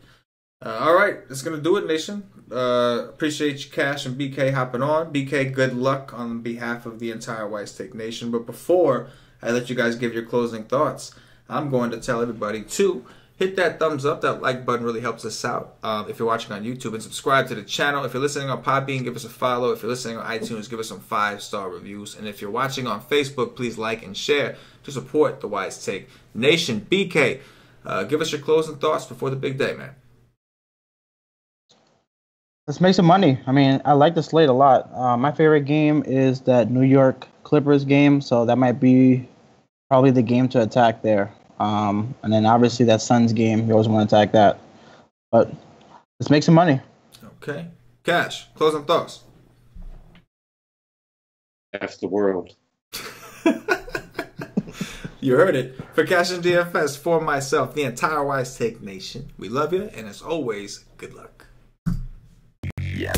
All right, that's going to do it, Nation. Appreciate you, Cash and BK, hopping on. BK, good luck on behalf of the entire Wise Take Nation. But before I let you guys give your closing thoughts, I'm going to tell everybody to hit that thumbs up. That like button really helps us out if you're watching on YouTube. And subscribe to the channel. If you're listening on Podbean, give us a follow. If you're listening on iTunes, give us some 5-star reviews. And if you're watching on Facebook, please like and share to support the Wise Take Nation. BK, give us your closing thoughts before the big day, man. Let's make some money. I mean, I like the slate a lot. My favorite game is that New York Clippers game, so that might be probably the game to attack there. And then obviously that Suns game, you always want to attack that. But let's make some money. Okay. Cash, closing thoughts. That's the world. You heard it. For CashinDFS, for myself, the entire Wise Take Nation, we love you, and as always, good luck. Yeah.